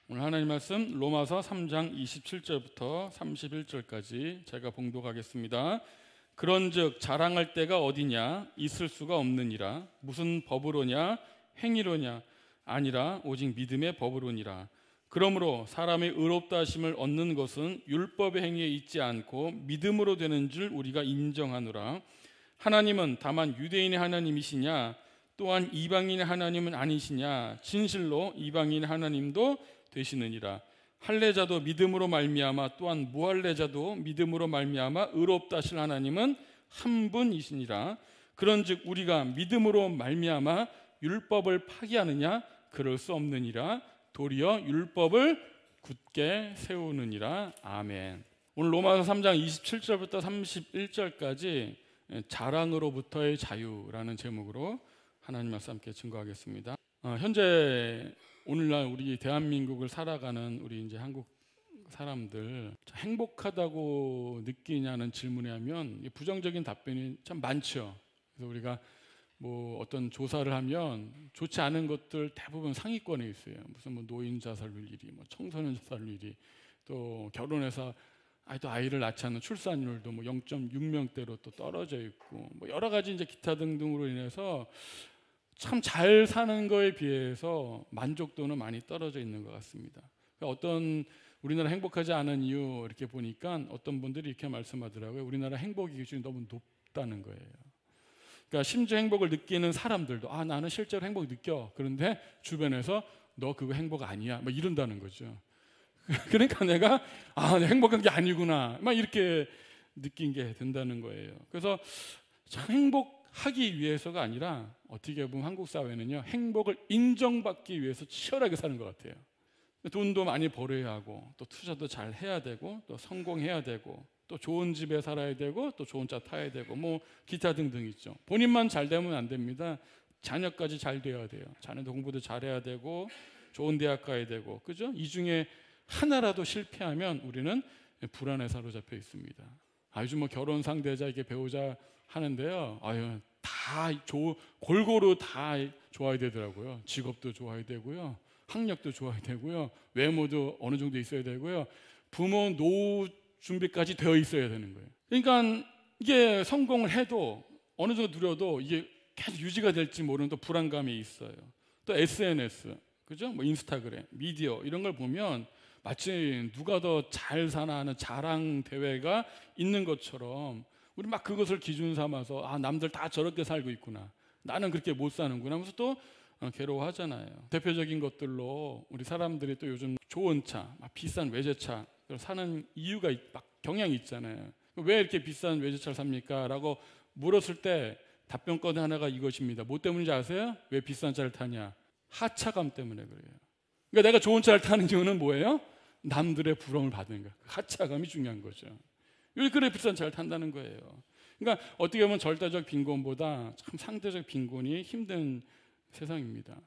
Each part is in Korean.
오늘 하나님 말씀 로마서 3장 27절부터 31절까지 제가 봉독하겠습니다. 그런즉 자랑할 때가 어디냐? 있을 수가 없느니라. 무슨 법으로냐? 행위로냐? 아니라 오직 믿음의 법으로니라. 그러므로 사람의 의롭다 하심을 얻는 것은 율법의 행위에 있지 않고 믿음으로 되는 줄 우리가 인정하노라. 하나님은 다만 유대인의 하나님이시냐? 또한 이방인의 하나님은 아니시냐? 진실로 이방인의 하나님도 되시느니라. 할례자도 믿음으로 말미암아 또한 무할례자도 믿음으로 말미암아 의롭다 하실 하나님은 한 분이시니라. 그런즉 우리가 믿음으로 말미암아 율법을 파기하느냐? 그럴 수 없느니라. 도리어 율법을 굳게 세우느니라. 아멘. 오늘 로마서 3장 27절부터 31절까지 자랑으로부터의 자유라는 제목으로 하나님 말씀 함께 증거하겠습니다. 현재 오늘날 우리 대한민국을 살아가는 우리 이제 한국 사람들 행복하다고 느끼냐는 질문에 하면 부정적인 답변이 참 많죠. 그래서 우리가 뭐 어떤 조사를 하면 좋지 않은 것들 대부분 상위권에 있어요. 무슨 뭐 노인 자살률 1위, 뭐 청소년 자살률 1위, 또 결혼해서 또 아이를 낳지 않는 출산율도 뭐 0.6명대로 또 떨어져 있고, 뭐 여러 가지 이제 기타 등등으로 인해서 참 잘 사는 거에 비해서 만족도는 많이 떨어져 있는 것 같습니다. 어떤 우리나라 행복하지 않은 이유 이렇게 보니까 어떤 분들이 이렇게 말씀하더라고요. 우리나라 행복의 기준이 너무 높다는 거예요. 그러니까 심지어 행복을 느끼는 사람들도 나는 실제로 행복 느껴. 그런데 주변에서 너 그거 행복 아니야. 막 이런다는 거죠. 그러니까 내가 행복한 게 아니구나. 막 이렇게 느낀 게 된다는 거예요. 그래서 참 행복하기 위해서가 아니라 어떻게 보면 한국 사회는요, 행복을 인정받기 위해서 치열하게 사는 것 같아요. 돈도 많이 벌어야 하고, 또 투자도 잘 해야 되고, 또 성공해야 되고, 또 좋은 집에 살아야 되고, 또 좋은 차 타야 되고, 뭐 기타 등등 있죠. 본인만 잘 되면 안 됩니다. 자녀까지 잘 되어야 돼요. 자녀도 공부도 잘해야 되고, 좋은 대학 가야 되고, 그죠? 이 중에 하나라도 실패하면 우리는 불안에 사로잡혀 있습니다. 요즘 뭐 결혼 상대자 이게 배우자 하는데요, 골고루 다 좋아야 되더라고요. 직업도 좋아야 되고요, 학력도 좋아야 되고요, 외모도 어느 정도 있어야 되고요, 부모 노후 준비까지 되어 있어야 되는 거예요. 그러니까 이게 성공을 해도 어느 정도 누려도 이게 계속 유지가 될지 모르는 또 불안감이 있어요. 또 SNS, 그죠? 뭐 인스타그램, 미디어 이런 걸 보면 마치 누가 더 잘 사나 하는 자랑 대회가 있는 것처럼 우리 막 그것을 기준 삼아서 남들 다 저렇게 살고 있구나, 나는 그렇게 못 사는구나 하면서 또 괴로워하잖아요. 대표적인 것들로 우리 사람들이 또 요즘 좋은 차, 비싼 외제차 사는 이유가 막 경향이 있잖아요. 왜 이렇게 비싼 외제차를 삽니까? 라고 물었을 때 답변권 하나가 이것입니다. 뭐 때문인지 아세요? 왜 비싼 차를 타냐? 하차감 때문에 그래요. 그러니까 내가 좋은 차를 타는 이유는 뭐예요? 남들의 부러움을 받는 거예요. 하차감이 중요한 거죠. 그래 비싼 차를 탄다는 거예요. 그러니까 어떻게 보면 절대적 빈곤보다 참 상대적 빈곤이 힘든 세상입니다.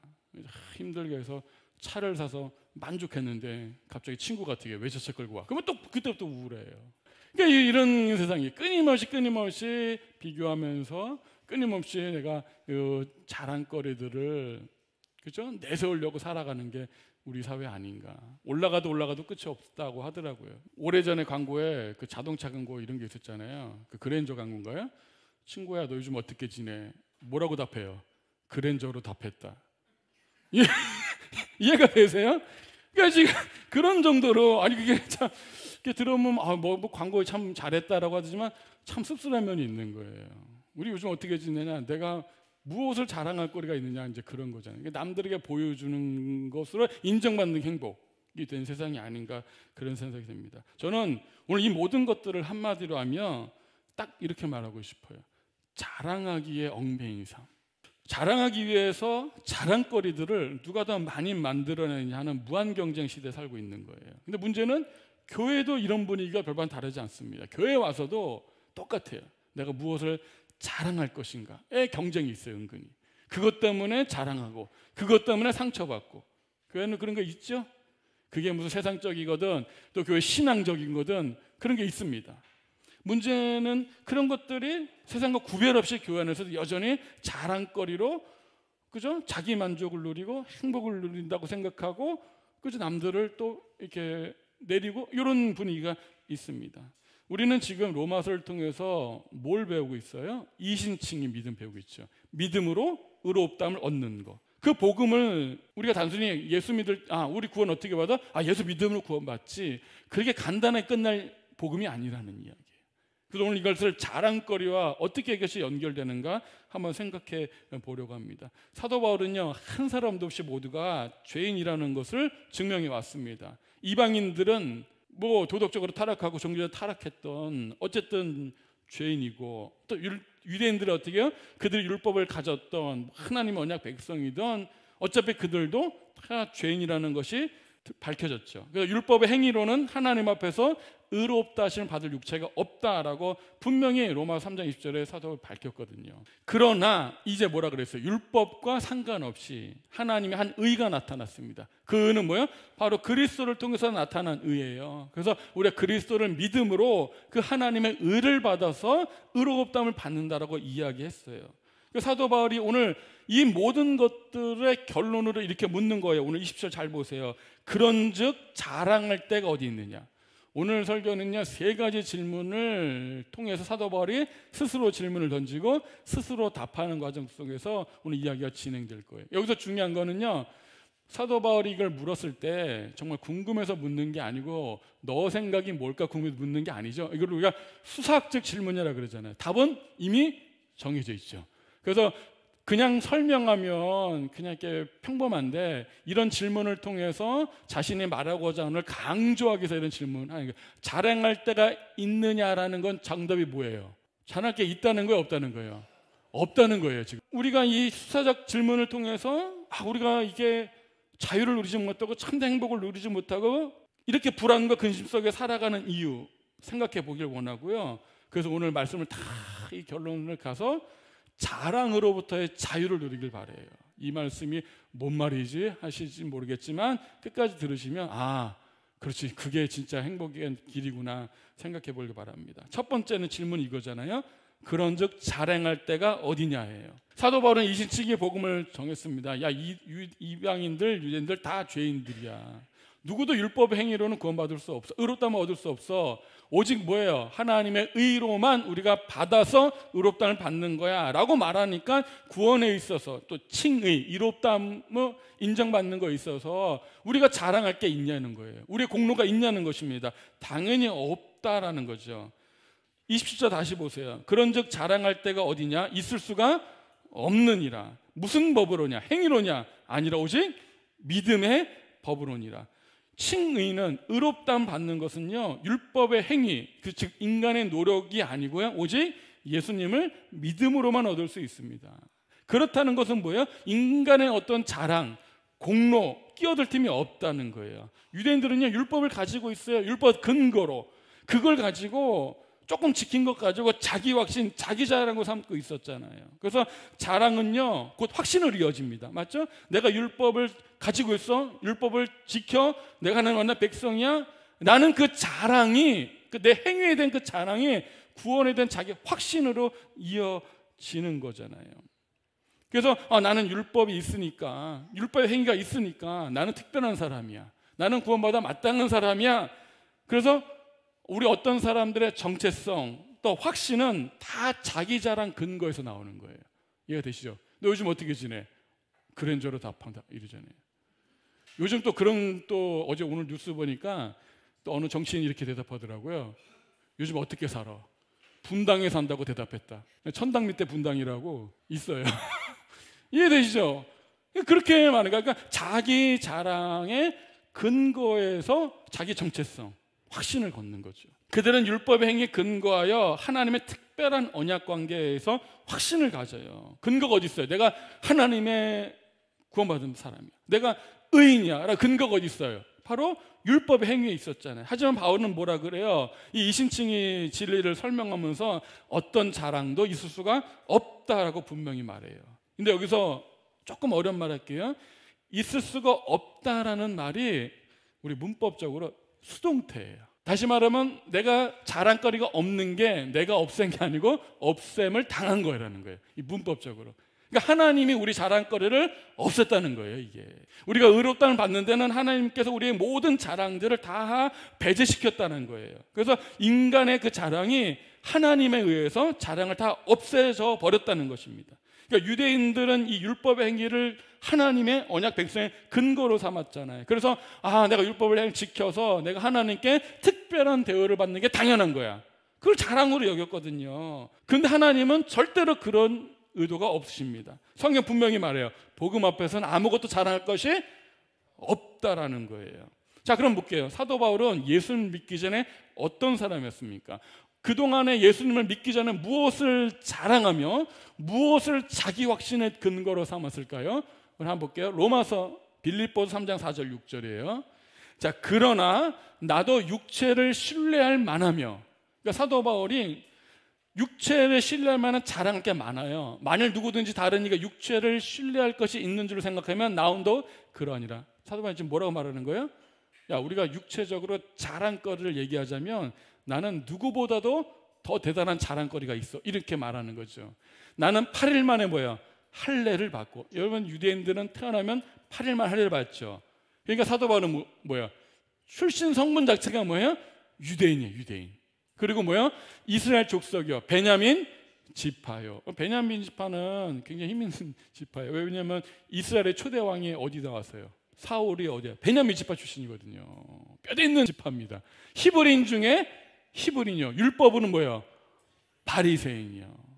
힘들게 해서 차를 사서 만족했는데 갑자기 친구가 어떻게 외제차 끌고 와. 그러면 또 그때부터 우울해요. 그러니까 이런 세상이 끊임없이 비교하면서 끊임없이 내가 자랑거리들을, 그죠? 내세우려고 살아가는 게 우리 사회 아닌가. 올라가도 끝이 없다고 하더라고요. 오래전에 광고에 그 자동차 광고 이런 게 있었잖아요. 그 그랜저 광고인가요? 친구야 너 요즘 어떻게 지내? 뭐라고 답해요? 그랜저로 답했다. 이해가 되세요? 그러니까 지금 그런 정도로 그게 참 이렇게 들으면 뭐 광고에 참 잘했다라고 하지만 참 씁쓸한 면이 있는 거예요. 우리 요즘 어떻게 지내냐? 내가 무엇을 자랑할 거리가 있느냐, 이제 그런 거잖아요. 남들에게 보여주는 것으로 인정받는 행복이 된 세상이 아닌가, 그런 생각이 듭니다. 저는 오늘 이 모든 것들을 한마디로 하면 딱 이렇게 말하고 싶어요. 자랑하기에 얽매인 삶. 자랑하기 위해서 자랑거리들을 누가 더 많이 만들어내냐 하는 무한 경쟁 시대에 살고 있는 거예요. 근데 문제는 교회도 이런 분위기가 별반 다르지 않습니다. 교회에 와서도 똑같아요. 내가 무엇을 자랑할 것인가에 경쟁이 있어요. 은근히 그것 때문에 자랑하고, 그것 때문에 상처받고. 교회는 그런 거 있죠. 그게 무슨 세상적이거든 또 교회 신앙적인 거든 그런 게 있습니다. 문제는 그런 것들이 세상과 구별 없이 교회 안에서도 여전히 자랑거리로, 그죠? 자기 만족을 누리고 행복을 누린다고 생각하고 그죠? 남들을 또 이렇게 내리고 이런 분위기가 있습니다. 우리는 지금 로마서를 통해서 뭘 배우고 있어요? 이신칭의 믿음 배우고 있죠. 믿음으로 의롭다함을 얻는 거. 그 복음을 우리가 단순히 예수 믿을 우리 구원 어떻게 받아? 예수 믿음으로 구원받지. 그렇게 간단하게 끝날 복음이 아니라는 이야기예요. 그래서 오늘 이것을 자랑거리와 어떻게 이것이 연결되는가 한번 생각해 보려고 합니다. 사도 바울은요, 한 사람도 없이 모두가 죄인이라는 것을 증명해 왔습니다. 이방인들은 뭐 도덕적으로 타락하고 종교적으로 타락했던 어쨌든 죄인이고, 또 유대인들은 어떻게 해요? 그들이 율법을 가졌던 하나님의 언약 백성이던 어차피 그들도 다 죄인이라는 것이 밝혀졌죠. 그래서 율법의 행위로는 하나님 앞에서 의롭다 하심을 받을 육체가 없다라고 분명히 로마 3장 20절에 사도가 밝혔거든요. 그러나 이제 뭐라 그랬어요? 율법과 상관없이 하나님의 한 의가 나타났습니다. 그 의는 뭐예요? 바로 그리스도를 통해서 나타난 의예요. 그래서 우리가 그리스도를 믿음으로 그 하나님의 의를 받아서 의롭다함을 받는다라고 이야기했어요. 사도 바울이 오늘 이 모든 것들의 결론으로 이렇게 묻는 거예요. 오늘 20절 잘 보세요. 그런즉 자랑할 때가 어디 있느냐? 오늘 설교는요, 세 가지 질문을 통해서 사도 바울이 스스로 질문을 던지고 스스로 답하는 과정 속에서 오늘 이야기가 진행될 거예요. 여기서 중요한 거는요, 사도 바울이 이걸 물었을 때 정말 궁금해서 묻는 게 아니고 너 생각이 뭘까 궁금해서 묻는 게 아니죠. 이걸 우리가 수사학적 질문이라 그러잖아요. 답은 이미 정해져 있죠. 그래서 그냥 설명하면 그냥 이렇게 평범한데, 이런 질문을 통해서 자신이 말하고자 하는 걸 강조하기 위해서 이런 질문을 하는 거예요. 자랑할 때가 있느냐라는 건 정답이 뭐예요? 자랑할 게 있다는 거예요, 없다는 거예요? 없다는 거예요. 지금 우리가 이 수사적 질문을 통해서 우리가 이게 자유를 누리지 못하고 참된 행복을 누리지 못하고 이렇게 불안과 근심 속에 살아가는 이유 생각해 보길 원하고요. 그래서 오늘 말씀을 다 이 결론을 가서 자랑으로부터의 자유를 누리길 바래요. 이 말씀이 뭔 말이지 하실지 모르겠지만 끝까지 들으시면 그렇지, 그게 진짜 행복의 길이구나 생각해 보길 바랍니다. 첫 번째는 질문이 이거잖아요. 그런즉 자랑할 때가 어디냐예요. 사도 바울은 이신칭의 복음을 정했습니다. 이방인들, 유대인들 다 죄인들이야. 누구도 율법 행위로는 구원받을 수 없어. 의롭다함을 얻을 수 없어. 오직 뭐예요? 하나님의 의로만 우리가 받아서 의롭다함을 받는 거야 라고 말하니까 구원에 있어서 또 칭의, 의롭다함을 인정받는 거에 있어서 우리가 자랑할 게 있냐는 거예요. 우리의 공로가 있냐는 것입니다. 당연히 없다라는 거죠. 27절 다시 보세요. 그런즉 자랑할 때가 어디냐? 있을 수가 없느니라. 무슨 법으로냐? 행위로냐? 아니라 오직 믿음의 법으로니라. 칭의는 의롭다함 받는 것은요, 율법의 행위, 즉 인간의 노력이 아니고요, 오직 예수님을 믿음으로만 얻을 수 있습니다. 그렇다는 것은 뭐예요? 인간의 어떤 자랑, 공로, 끼어들 틈이 없다는 거예요. 유대인들은요, 율법을 가지고 있어요. 율법 근거로 그걸 가지고 조금 지킨 것 가지고 자기 확신, 자기 자랑으로 삼고 있었잖아요. 그래서 자랑은요, 곧 확신을 이어집니다. 맞죠? 내가 율법을 가지고 있어, 율법을 지켜, 내가 하나님 만난 백성이야. 나는 그 자랑이, 내 행위에 대한 그 자랑이 구원에 대한 자기 확신으로 이어지는 거잖아요. 그래서 나는 율법이 있으니까, 율법의 행위가 있으니까 나는 특별한 사람이야. 나는 구원받아 마땅한 사람이야. 그래서 우리 어떤 사람들의 정체성 또 확신은 다 자기 자랑 근거에서 나오는 거예요. 이해가 되시죠? 너 요즘 어떻게 지내? 그랜저로 답한다 이러잖아요. 요즘 또 그런, 또 어제 오늘 뉴스 보니까 또 어느 정치인이 이렇게 대답하더라고요. 요즘 어떻게 살아? 분당에 산다고 대답했다. 천당 밑에 분당이라고 있어요. 이해되시죠? 그렇게 말하는 거야. 그러니까 자기 자랑의 근거에서 자기 정체성, 확신을 걷는 거죠. 그들은 율법의 행위에 근거하여 하나님의 특별한 언약 관계에서 확신을 가져요. 근거가 어디 있어요? 내가 하나님의 구원받은 사람이야. 내가 의인이야. 라는 근거가 어디 있어요? 바로 율법의 행위에 있었잖아요. 하지만 바울은 뭐라 그래요? 이 이신칭의 진리를 설명하면서 어떤 자랑도 있을 수가 없다라고 분명히 말해요. 근데 여기서 조금 어려운 말 할게요. 있을 수가 없다라는 말이 우리 문법적으로 수동태예요. 다시 말하면 내가 자랑거리가 없는 게 내가 없앤 게 아니고 없앰을 당한 거라는 거예요. 이 문법적으로. 그러니까 하나님이 우리 자랑거리를 없앴다는 거예요. 이게 우리가 의롭다는 받는 데는 하나님께서 우리의 모든 자랑들을 다 배제시켰다는 거예요. 그래서 인간의 그 자랑이 하나님에 의해서 자랑을 다 없애져 버렸다는 것입니다. 그러니까 유대인들은 이 율법의 행위를 하나님의 언약 백성의 근거로 삼았잖아요. 그래서 내가 율법을 지켜서 내가 하나님께 특별한 대우를 받는 게 당연한 거야. 그걸 자랑으로 여겼거든요. 그런데 하나님은 절대로 그런 의도가 없으십니다. 성경 분명히 말해요. 복음 앞에서는 아무것도 자랑할 것이 없다라는 거예요. 자, 그럼 볼게요. 사도 바울은 예수를 믿기 전에 어떤 사람이었습니까? 그동안에 예수님을 믿기 전에 무엇을 자랑하며 무엇을 자기 확신의 근거로 삼았을까요? 한번 볼게요. 로마서 빌립보서 3장 4절 6절이에요. 자, 그러나 나도 육체를 신뢰할 만하며, 그러니까 사도 바울이 육체를 신뢰할 만한 자랑할 게 많아요. 만일 누구든지 다른 이가 육체를 신뢰할 것이 있는 줄 생각하면 나온도 그러하니라. 사도 바울이 지금 뭐라고 말하는 거예요? 야, 우리가 육체적으로 자랑거리를 얘기하자면 나는 누구보다도 더 대단한 자랑거리가 있어, 이렇게 말하는 거죠. 나는 8일 만에 할례를 받고, 여러분 유대인들은 태어나면 8일 만에 할례를 받죠. 그러니까 사도 바울은 출신 성분 자체가 유대인이에요. 유대인. 그리고 이스라엘 족속이요, 베냐민 지파요. 베냐민 지파는 굉장히 힘 있는 지파예요. 왜냐하면 이스라엘의 초대 왕이 어디다 왔어요? 사울이 어디야? 베냐민 지파 출신이거든요. 뼈대 있는 지파입니다. 히브리인 중에 히브리인이요. 율법으로는 바리새인이요.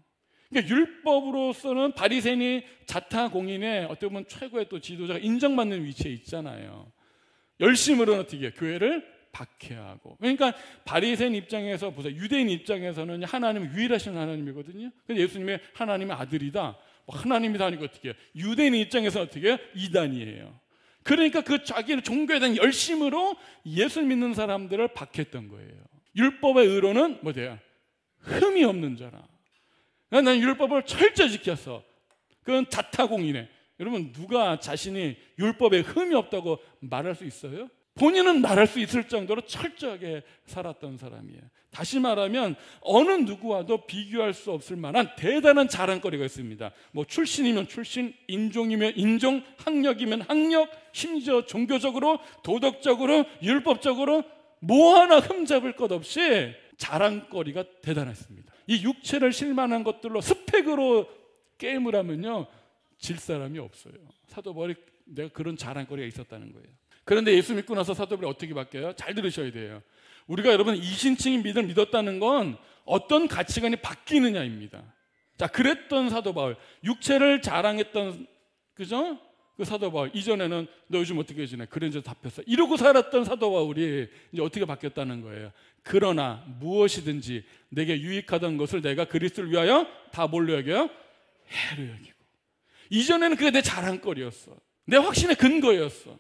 그러니까 율법으로서는 바리새인이 자타공인의 어떻게 보면 최고의 또 지도자가 인정받는 위치에 있잖아요. 열심으로는 어떻게 해요? 교회를 박해하고. 그러니까 바리새인 입장에서 보세요. 유대인 입장에서는 하나님은 유일하신 하나님이거든요. 근데 예수님의 하나님의 아들이다. 하나님이다 하니까 어떻게 해요? 유대인 입장에서 어떻게 해요? 이단이에요. 그러니까 그 자기의 종교에 대한 열심으로 예수 믿는 사람들을 박했던 거예요. 율법의 의로는 뭐예요? 흠이 없는 자라. 나는 율법을 철저히 지켰어. 그건 자타공인해. 여러분, 누가 자신이 율법에 흠이 없다고 말할 수 있어요? 본인은 말할 수 있을 정도로 철저하게 살았던 사람이에요. 다시 말하면 어느 누구와도 비교할 수 없을 만한 대단한 자랑거리가 있습니다. 출신이면 출신, 인종이면 인종, 학력이면 학력, 심지어 종교적으로, 도덕적으로, 율법적으로 뭐 하나 흠잡을 것 없이 자랑거리가 대단했습니다. 이 육체를 실만한 것들로 스펙으로 게임을 하면요, 질 사람이 없어요. 사도 바울이 내가 그런 자랑거리가 있었다는 거예요. 그런데 예수 믿고 나서 사도 바울이 어떻게 바뀌어요? 잘 들으셔야 돼요. 우리가 여러분 이신칭의 믿음을 믿었다는 건 어떤 가치관이 바뀌느냐입니다. 자, 그랬던 사도 바울, 육체를 자랑했던, 그죠? 그 사도 바울, 이전에는 너 요즘 어떻게 지내? 그런저 답했어. 이러고 살았던 사도 바울이 이제 어떻게 바뀌었다는 거예요? 그러나 무엇이든지 내게 유익하던 것을 내가 그리스도를 위하여 다 뭘로 여겨요? 해로 여기고. 이전에는 그게 내 자랑거리였어. 내 확신의 근거였어.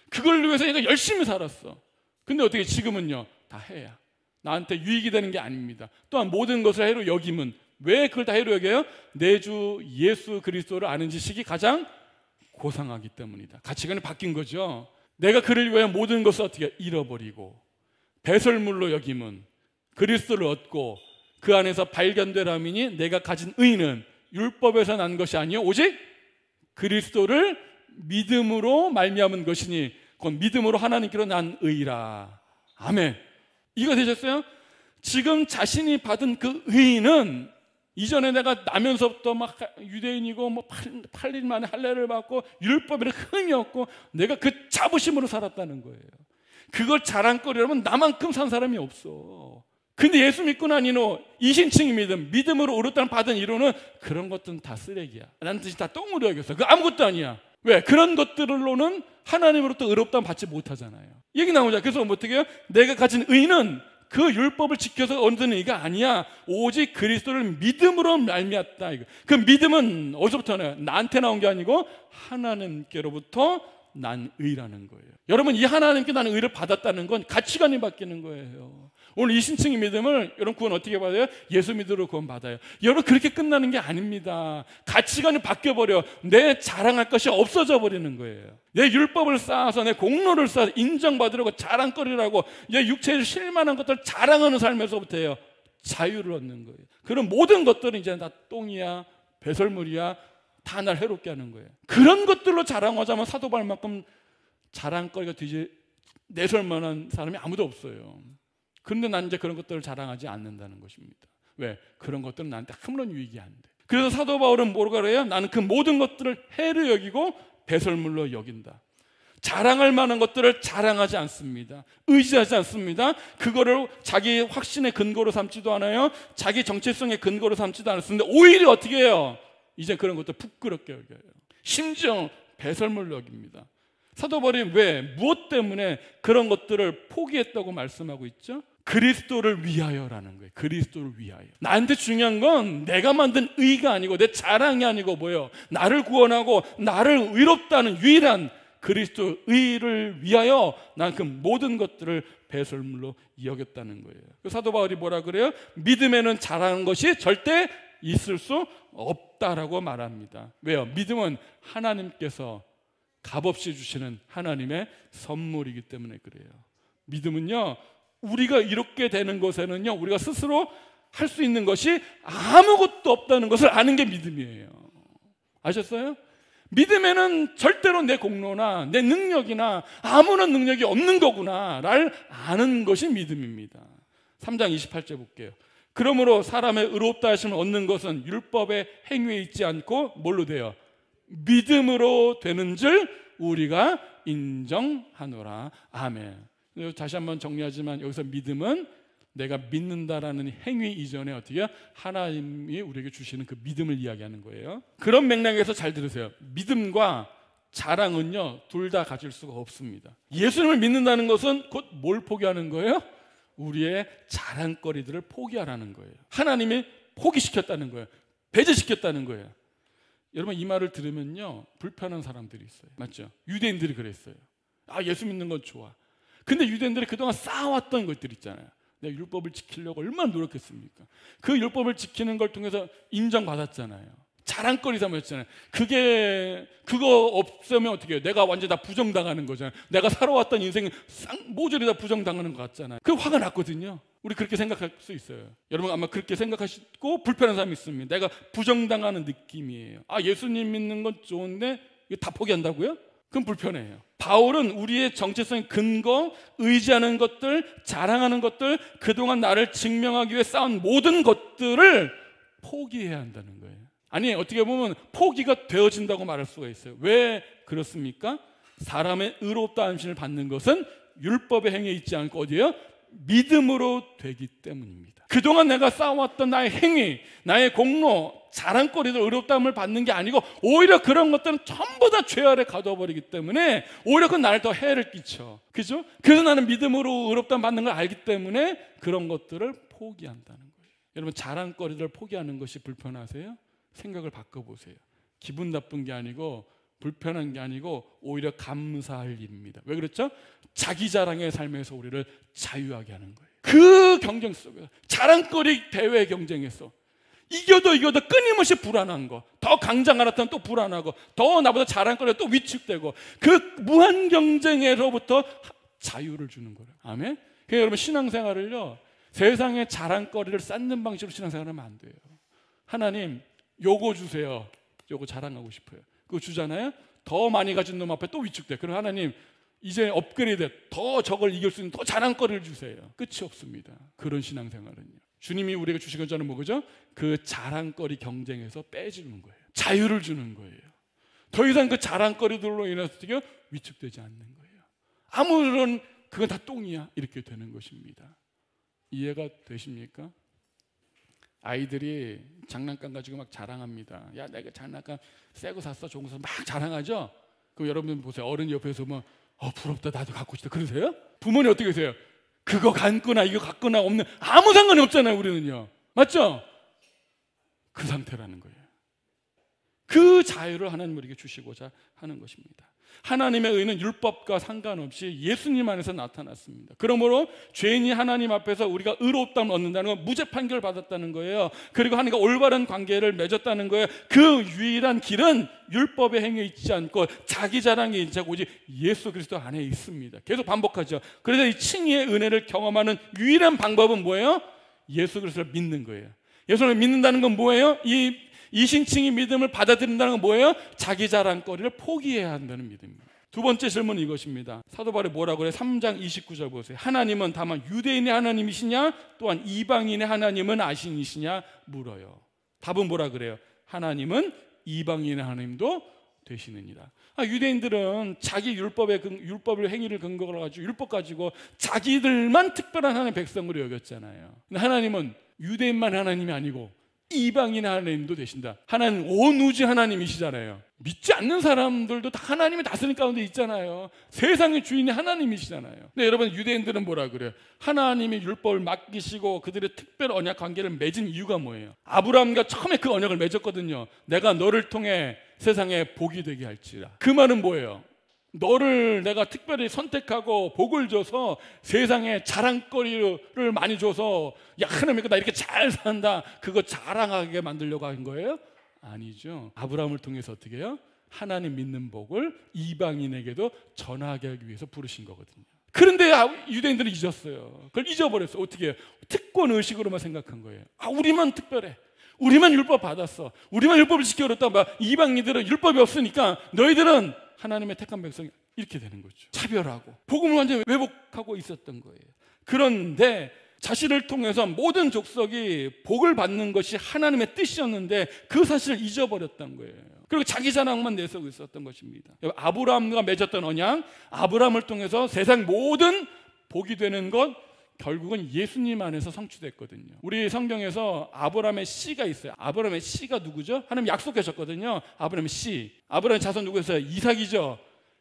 그걸 위해서 내가 열심히 살았어. 근데 어떻게 지금은요? 다 해야. 나한테 유익이 되는 게 아닙니다. 또한 모든 것을 해로 여김은, 왜 그걸 다 해로 여겨요? 내 주 예수 그리스도를 아는 지식이 가장 고상하기 때문이다. 가치관이 바뀐 거죠. 내가 그를 위하여 모든 것을 어떻게 잃어버리고 배설물로 여김은 그리스도를 얻고 그 안에서 발견되라미니 내가 가진 의는 율법에서 난 것이 아니요 오직 그리스도를 믿음으로 말미암은 것이니 곧 믿음으로 하나님께로 난 의라. 아멘. 이거 되셨어요? 지금 자신이 받은 그 의는 이전에 내가 나면서부터 막 유대인이고 8일 만에 할례를 받고 율법에는 흠이 없고 내가 그 자부심으로 살았다는 거예요. 그걸 자랑거리라면 나만큼 산 사람이 없어. 근데 예수 믿고 난 이후 이신칭의 믿음으로 의롭다는 받은 이론은 그런 것들은 다 쓰레기야. 나는 뜻이 다 똥으로 여겼어. 그거 아무것도 아니야. 왜? 그런 것들로는 하나님으로부터 의롭다는 받지 못하잖아요. 얘기 나오자. 그래서 어떻게 해요? 내가 가진 의는 그 율법을 지켜서 얻는 의가 아니야. 오직 그리스도를 믿음으로 말미암다. 그 믿음은 어디서부터 나요? 나한테 나온 게 아니고 하나님께로부터 난 의라는 거예요. 여러분, 이 하나님께 나는 의를 받았다는 건 가치관이 바뀌는 거예요. 오늘 이신칭의 믿음을 여러분 구원 어떻게 받아요? 예수 믿음으로 구원 받아요. 여러분, 그렇게 끝나는 게 아닙니다. 가치관이 바뀌어버려. 내 자랑할 것이 없어져 버리는 거예요. 내 율법을 쌓아서 내 공로를 쌓아서 인정받으려고 자랑거리라고 내 육체에 실만한 것들을 자랑하는 삶에서부터요 자유를 얻는 거예요. 그런 모든 것들은 이제 다 똥이야, 배설물이야, 다 날 해롭게 하는 거예요. 그런 것들로 자랑하자면 사도 바울만큼 자랑거리가 되지 내설 만한 사람이 아무도 없어요. 그런데 난 이제 그런 것들을 자랑하지 않는다는 것입니다. 왜? 그런 것들은 나한테 아무런 유익이 안 돼. 그래서 사도 바울은 뭐라고 그래요? 나는 그 모든 것들을 해로 여기고 배설물로 여긴다. 자랑할 만한 것들을 자랑하지 않습니다. 의지하지 않습니다. 그거를 자기 확신의 근거로 삼지도 않아요. 자기 정체성의 근거로 삼지도 않았습니다. 오히려 어떻게 해요? 이제 그런 것들 부끄럽게 여겨요. 심지어 배설물로 여깁니다. 사도 바울이 왜, 무엇 때문에 그런 것들을 포기했다고 말씀하고 있죠? 그리스도를 위하여라는 거예요. 그리스도를 위하여. 나한테 중요한 건 내가 만든 의가 아니고 내 자랑이 아니고 뭐예요? 나를 구원하고 나를 의롭다는 유일한 그리스도 의를 위하여 난 그 모든 것들을 배설물로 여겼다는 거예요. 사도 바울이 뭐라 그래요? 믿음에는 자랑하는 것이 절대 있을 수 없다라고 말합니다. 왜요? 믿음은 하나님께서 값없이 주시는 하나님의 선물이기 때문에 그래요. 믿음은요, 우리가 이렇게 되는 것에는요, 우리가 스스로 할 수 있는 것이 아무것도 없다는 것을 아는 게 믿음이에요. 아셨어요? 믿음에는 절대로 내 공로나 내 능력이나 아무런 능력이 없는 거구나를 아는 것이 믿음입니다. 3장 28절 볼게요. 그러므로 사람의 의롭다 하심을 얻는 것은 율법의 행위에 있지 않고 뭘로 돼요? 믿음으로 되는 줄 우리가 인정하노라. 아멘. 다시 한번 정리하지만 여기서 믿음은 내가 믿는다라는 행위 이전에 어떻게 하나님이 우리에게 주시는 그 믿음을 이야기하는 거예요. 그런 맥락에서 잘 들으세요. 믿음과 자랑은요, 둘 다 가질 수가 없습니다. 예수님을 믿는다는 것은 곧 뭘 포기하는 거예요? 우리의 자랑거리들을 포기하라는 거예요. 하나님이 포기시켰다는 거예요. 배제시켰다는 거예요. 여러분, 이 말을 들으면요, 불편한 사람들이 있어요. 맞죠? 유대인들이 그랬어요. 아, 예수 믿는 건 좋아. 근데 유대인들이 그동안 쌓아왔던 것들 있잖아요. 내가 율법을 지키려고 얼마나 노력했습니까? 그 율법을 지키는 걸 통해서 인정받았잖아요. 자랑거리 삼았잖아요. 그거 없으면 어떻게 해요? 내가 완전히 다 부정당하는 거잖아요. 내가 살아왔던 인생이 모조리 다 부정당하는 것 같잖아요. 그 화가 났거든요. 우리 그렇게 생각할 수 있어요. 여러분 아마 그렇게 생각하시고 불편한 사람이 있습니다. 내가 부정당하는 느낌이에요. 아, 예수님 믿는 건 좋은데 이거 다 포기한다고요? 그건 불편해요. 바울은 우리의 정체성의 근거, 의지하는 것들, 자랑하는 것들, 그동안 나를 증명하기 위해 쌓은 모든 것들을 포기해야 한다는 거예요. 아니, 어떻게 보면 포기가 되어진다고 말할 수가 있어요. 왜 그렇습니까? 사람의 의롭다 함심을 받는 것은 율법의 행위에 있지 않고 어디예요? 믿음으로 되기 때문입니다. 그동안 내가 쌓아왔던 나의 행위, 나의 공로, 자랑거리들 의롭다함을 받는 게 아니고 오히려 그런 것들은 전부 다 죄 아래 가둬버리기 때문에 오히려 그건 나를 더 해를 끼쳐. 그죠? 그래서 나는 믿음으로 의롭다함 받는 걸 알기 때문에 그런 것들을 포기한다는 거예요. 여러분, 자랑거리를 포기하는 것이 불편하세요? 생각을 바꿔보세요. 기분 나쁜 게 아니고 불편한 게 아니고 오히려 감사할 일입니다. 왜 그렇죠? 자기 자랑의 삶에서 우리를 자유하게 하는 거예요. 그 경쟁 속에서, 자랑거리 대회 경쟁에서 이겨도 끊임없이 불안한 거, 더 강자가 나타나면 또 불안하고, 더 나보다 자랑거리가 또 위축되고, 그 무한 경쟁에서부터 자유를 주는 거예요. 아멘? 그러니까 여러분, 신앙생활을요, 세상의 자랑거리를 쌓는 방식으로 신앙생활하면 안 돼요. 하나님, 요거 주세요. 요거 자랑하고 싶어요. 그거 주잖아요? 더 많이 가진 놈 앞에 또 위축돼. 그럼 하나님, 이제 업그레이드, 더 저걸 이길 수 있는 더 자랑거리를 주세요. 끝이 없습니다. 그런 신앙생활은요. 주님이 우리에게 주신 것은 뭐죠? 그 자랑거리 경쟁에서 빼주는 거예요. 자유를 주는 거예요. 더 이상 그 자랑거리들로 인해서 위축되지 않는 거예요. 아무런 그건 다 똥이야 이렇게 되는 것입니다. 이해가 되십니까? 아이들이 장난감 가지고 막 자랑합니다. 야, 내가 장난감 새 거 샀어, 좋은 거 샀어, 막 자랑하죠. 그럼 여러분 보세요. 어른 옆에서 뭐 부럽다, 나도 갖고 싶다 그러세요? 부모님 어떻게 되세요? 그거 갖거나 이거 갖거나 없는 아무 상관이 없잖아요. 우리는요. 맞죠? 그 상태라는 거예요. 그 자유를 하나님 우리에게 주시고자 하는 것입니다. 하나님의 의는 율법과 상관없이 예수님 안에서 나타났습니다. 그러므로 죄인이 하나님 앞에서 우리가 의롭다함을 얻는다는 건 무죄 판결을 받았다는 거예요. 그리고 하나님과 올바른 관계를 맺었다는 거예요. 그 유일한 길은 율법의 행위에 있지 않고 자기 자랑에 있지 않고 오직 예수 그리스도 안에 있습니다. 계속 반복하죠. 그래서 이 칭의의 은혜를 경험하는 유일한 방법은 뭐예요? 예수 그리스도를 믿는 거예요. 예수를 믿는다는 건 뭐예요? 이 이신칭이 믿음을 받아들인다는 건 뭐예요? 자기 자랑거리를 포기해야 한다는 믿음입니다. 두 번째 질문은 이것입니다. 사도 바울이 뭐라고 그래요? 3장 29절 보세요. 하나님은 다만 유대인의 하나님이시냐 또한 이방인의 하나님은 아신이시냐 물어요. 답은 뭐라 그래요? 하나님은 이방인의 하나님도 되시느니라. 유대인들은 자기 율법을 행위를 근거로 가지고 율법 가지고 자기들만 특별한 하나님의 백성으로 여겼잖아요. 근데 하나님은 유대인만 하나님이 아니고 이방인 하나님도 되신다. 하나님 온 우주 하나님이시잖아요. 믿지 않는 사람들도 다 하나님의 다스림 가운데 있잖아요. 세상의 주인이 하나님이시잖아요. 근데 여러분, 유대인들은 뭐라 그래요? 하나님의 율법을 맡기시고 그들의 특별 언약 관계를 맺은 이유가 뭐예요? 아브라함과 처음에 그 언약을 맺었거든요. 내가 너를 통해 세상에 복이 되게 할지라. 그 말은 뭐예요? 너를 내가 특별히 선택하고 복을 줘서 세상에 자랑거리를 많이 줘서 야, 하나님 나 이렇게 잘 산다, 그거 자랑하게 만들려고 한 거예요? 아니죠. 아브라함을 통해서 어떻게 해요? 하나님 믿는 복을 이방인에게도 전하게 하기 위해서 부르신 거거든요. 그런데 유대인들은 잊었어요. 그걸 잊어버렸어요. 어떻게 해요? 특권 의식으로만 생각한 거예요. 우리만 특별해, 우리만 율법 받았어, 우리만 율법을 지켜버렸다. 이방인들은 율법이 없으니까 너희들은 하나님의 택한 백성이, 이렇게 되는 거죠. 차별하고 복음을 완전히 왜곡하고 있었던 거예요. 그런데 자신을 통해서 모든 족속이 복을 받는 것이 하나님의 뜻이었는데 그 사실을 잊어버렸던 거예요. 그리고 자기 자랑만 내세우고 있었던 것입니다. 아브라함과 맺었던 언약, 아브라함을 통해서 세상 모든 복이 되는 것, 결국은 예수님 안에서 성취됐거든요. 우리 성경에서 아브라함의 씨가 있어요. 아브라함의 씨가 누구죠? 하나님 약속하셨거든요. 아브라함의 씨, 아브라함의 자손 누구였어요? 이삭이죠.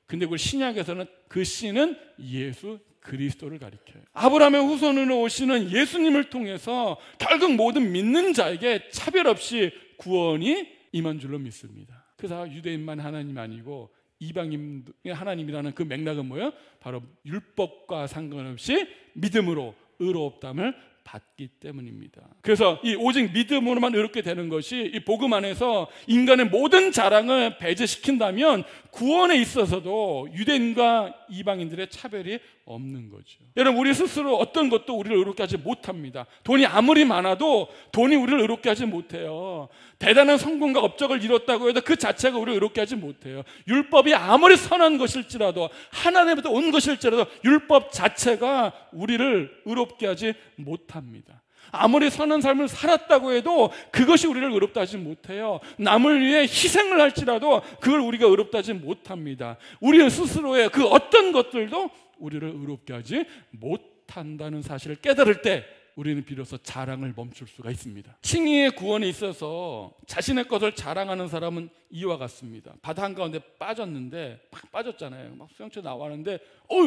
근데 우리 신약에서는 그 씨는 예수 그리스도를 가리켜요. 아브라함의 후손으로 오시는 예수님을 통해서 결국 모든 믿는 자에게 차별 없이 구원이 임한 줄로 믿습니다. 그래서 유대인만 하나님 아니고 이방인의 하나님이라는 그 맥락은 뭐예요? 바로 율법과 상관없이 믿음으로 의롭다함을 받기 때문입니다. 그래서 이 오직 믿음으로만 의롭게 되는 것이 이 복음 안에서 인간의 모든 자랑을 배제시킨다면 구원에 있어서도 유대인과 이방인들의 차별이 없는 거죠. 여러분, 우리 스스로 어떤 것도 우리를 의롭게 하지 못합니다. 돈이 아무리 많아도 돈이 우리를 의롭게 하지 못해요. 대단한 성공과 업적을 이뤘다고 해도 그 자체가 우리를 의롭게 하지 못해요. 율법이 아무리 선한 것일지라도, 하나님부터 온 것일지라도 율법 자체가 우리를 의롭게 하지 못합니다. 아무리 선한 삶을 살았다고 해도 그것이 우리를 의롭다 하지 못해요. 남을 위해 희생을 할지라도 그걸 우리가 의롭다 하지 못합니다. 우리 스스로의 그 어떤 것들도 우리를 의롭게 하지 못한다는 사실을 깨달을 때 우리는 비로소 자랑을 멈출 수가 있습니다. 칭의의 구원에 있어서 자신의 것을 자랑하는 사람은 이와 같습니다. 바다 한가운데 빠졌는데 막 빠졌잖아요. 막 수영체 나왔는데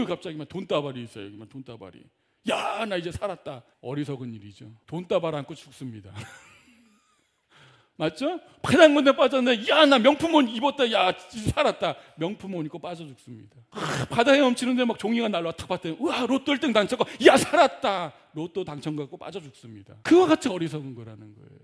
갑자기 막 돈다발이 있어요. 여기만 돈다발이. 야, 나 이제 살았다. 어리석은 일이죠. 돈다발 안고 죽습니다. 맞죠? 바닥 건데 빠졌는데 야, 나 명품 옷 입었다. 야, 살았다. 명품 옷 입고 빠져 죽습니다. 바다에 헤엄치는데 막 종이가 날라와 탁 봤더니 우와, 로또 1등 당첨고 야, 살았다. 로또 당첨 갖고 빠져 죽습니다. 그와 같이 어리석은 거라는 거예요.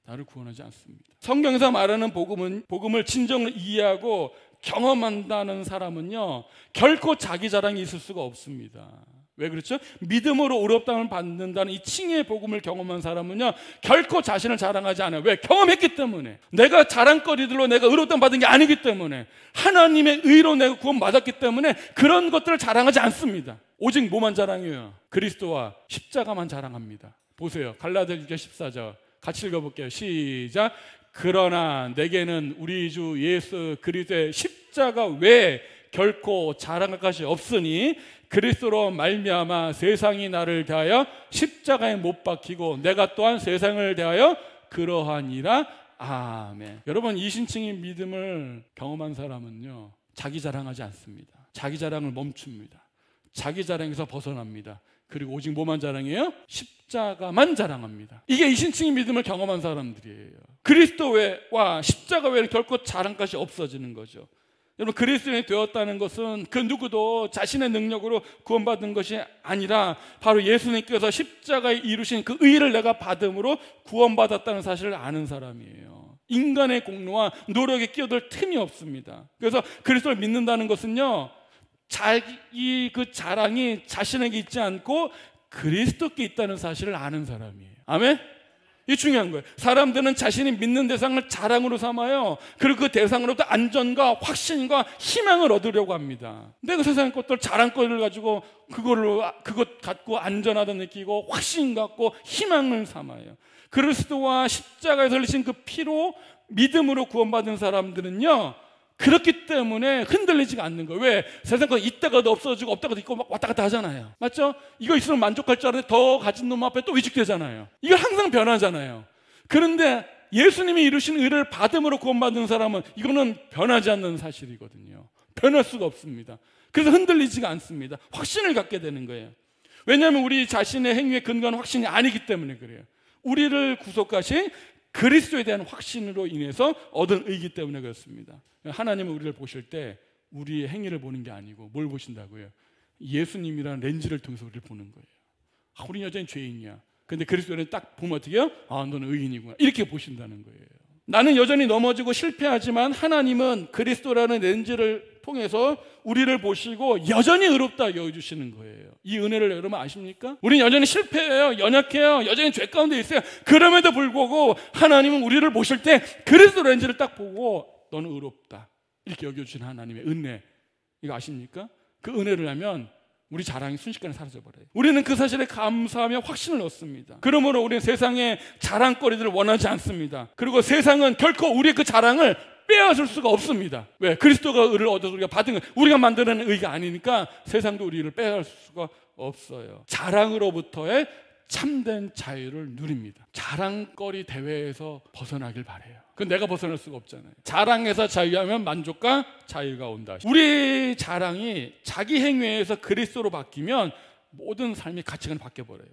나를 구원하지 않습니다. 성경에서 말하는 복음을 진정으로 이해하고 경험한다는 사람은요, 결코 자기 자랑이 있을 수가 없습니다. 왜 그렇죠? 믿음으로 의롭다함을 받는다는 이 칭의의 복음을 경험한 사람은요, 결코 자신을 자랑하지 않아요. 왜? 경험했기 때문에. 내가 자랑거리들로 내가 의롭다함 받은 게 아니기 때문에, 하나님의 의로 내가 구원받았기 때문에 그런 것들을 자랑하지 않습니다. 오직 뭐만 자랑해요? 그리스도와 십자가만 자랑합니다. 보세요. 갈라디아 6장 14절 같이 읽어볼게요. 시작. 그러나 내게는 우리 주 예수 그리스도의 십자가 외에 결코 자랑할 것이 없으니 그리스도로 말미암아 세상이 나를 대하여 십자가에 못 박히고 내가 또한 세상을 대하여 그러하니라. 아멘. 여러분, 이신칭의 믿음을 경험한 사람은요, 자기 자랑하지 않습니다. 자기 자랑을 멈춥니다. 자기 자랑에서 벗어납니다. 그리고 오직 뭐만 자랑해요? 십자가만 자랑합니다. 이게 이신칭의 믿음을 경험한 사람들이에요. 그리스도 외와 십자가 외에는 결코 자랑 것이 없어지는 거죠. 여러분, 그리스도인이 되었다는 것은 그 누구도 자신의 능력으로 구원받은 것이 아니라 바로 예수님께서 십자가에 이루신 그 의를 내가 받음으로 구원받았다는 사실을 아는 사람이에요. 인간의 공로와 노력에 끼어들 틈이 없습니다. 그래서 그리스도를 믿는다는 것은요, 자기 그 자랑이 자신에게 있지 않고 그리스도께 있다는 사실을 아는 사람이에요. 아멘? 이게 중요한 거예요. 사람들은 자신이 믿는 대상을 자랑으로 삼아요. 그리고 그 대상으로부터 안전과 확신과 희망을 얻으려고 합니다. 근데 그 세상의 것들 자랑거리를 가지고 그것 갖고 안전하다 느끼고 확신 갖고 희망을 삼아요. 그리스도와 십자가에서 흘리신 그 피로 믿음으로 구원받은 사람들은요, 그렇기 때문에 흔들리지가 않는 거예요. 왜? 세상 건 있다가도 없어지고 없다가도 있고 막 왔다 갔다 하잖아요. 맞죠? 이거 있으면 만족할 줄 알았는데 더 가진 놈 앞에 또 위축되잖아요. 이거 항상 변하잖아요. 그런데 예수님이 이루신 의를 받음으로 구원받은 사람은 이거는 변하지 않는 사실이거든요. 변할 수가 없습니다. 그래서 흔들리지가 않습니다. 확신을 갖게 되는 거예요. 왜냐하면 우리 자신의 행위에 근거한 확신이 아니기 때문에 그래요. 우리를 구속하신 그리스도에 대한 확신으로 인해서 얻은 의이기 때문에 그렇습니다. 하나님은 우리를 보실 때 우리의 행위를 보는 게 아니고 뭘 보신다고요? 예수님이라는 렌즈를 통해서 우리를 보는 거예요. 우리 여전히 죄인이야. 근데 그리스도는 딱 보면 어떻게 해요? 너는 의인이구나. 이렇게 보신다는 거예요. 나는 여전히 넘어지고 실패하지만 하나님은 그리스도라는 렌즈를 통해서 우리를 보시고 여전히 의롭다 여겨주시는 거예요. 이 은혜를 여러분 아십니까? 우리는 여전히 실패해요. 연약해요. 여전히 죄 가운데 있어요. 그럼에도 불구하고 하나님은 우리를 보실 때 그리스도 렌즈를 딱 보고 너는 의롭다 이렇게 여겨주시는 하나님의 은혜, 이거 아십니까? 그 은혜를 하면 우리 자랑이 순식간에 사라져버려요. 우리는 그 사실에 감사하며 확신을 얻습니다. 그러므로 우리는 세상의 자랑거리들을 원하지 않습니다. 그리고 세상은 결코 우리의 그 자랑을 빼앗을 수가 없습니다. 왜? 그리스도가 의를 얻어서 우리가 받은 거, 우리가 만드는 의가 아니니까 세상도 우리를 빼앗을 수가 없어요. 자랑으로부터의 참된 자유를 누립니다. 자랑거리 대회에서 벗어나길 바래요. 그건 내가 벗어날 수가 없잖아요. 자랑에서 자유하면 만족과 자유가 온다. 우리 자랑이 자기 행위에서 그리스도로 바뀌면 모든 삶의 가치관이 바뀌어버려요.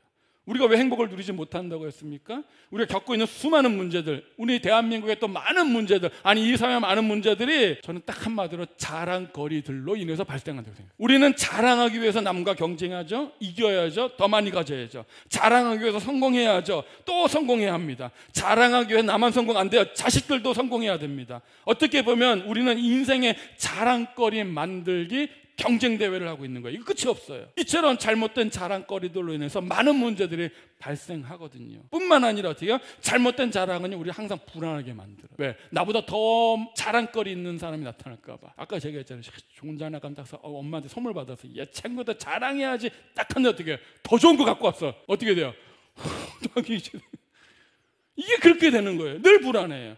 우리가 왜 행복을 누리지 못한다고 했습니까? 우리가 겪고 있는 수많은 문제들, 우리 대한민국의 또 많은 문제들, 아니 이 사회의 많은 문제들이 저는 딱 한마디로 자랑거리들로 인해서 발생한다고 생각해요. 우리는 자랑하기 위해서 남과 경쟁하죠. 이겨야죠. 더 많이 가져야죠. 자랑하기 위해서 성공해야죠. 또 성공해야 합니다. 자랑하기 위해 나만 성공 안 돼요. 자식들도 성공해야 됩니다. 어떻게 보면 우리는 인생의 자랑거리 만들기 경쟁 대회를 하고 있는 거예요. 이거 끝이 없어요. 이처럼 잘못된 자랑거리들로 인해서 많은 문제들이 발생하거든요. 뿐만 아니라 어떻게 해요? 잘못된 자랑은 우리 항상 불안하게 만들어요. 왜? 나보다 더 자랑거리 있는 사람이 나타날까 봐. 아까 제가 했잖아요. 좋은 장난 감탁서 엄마한테 선물 받아서 얘 친구도 자랑해야지 딱 하는데 어떻게 해요? 더 좋은 거 갖고 왔어. 어떻게 돼요? 이게 그렇게 되는 거예요. 늘 불안해요.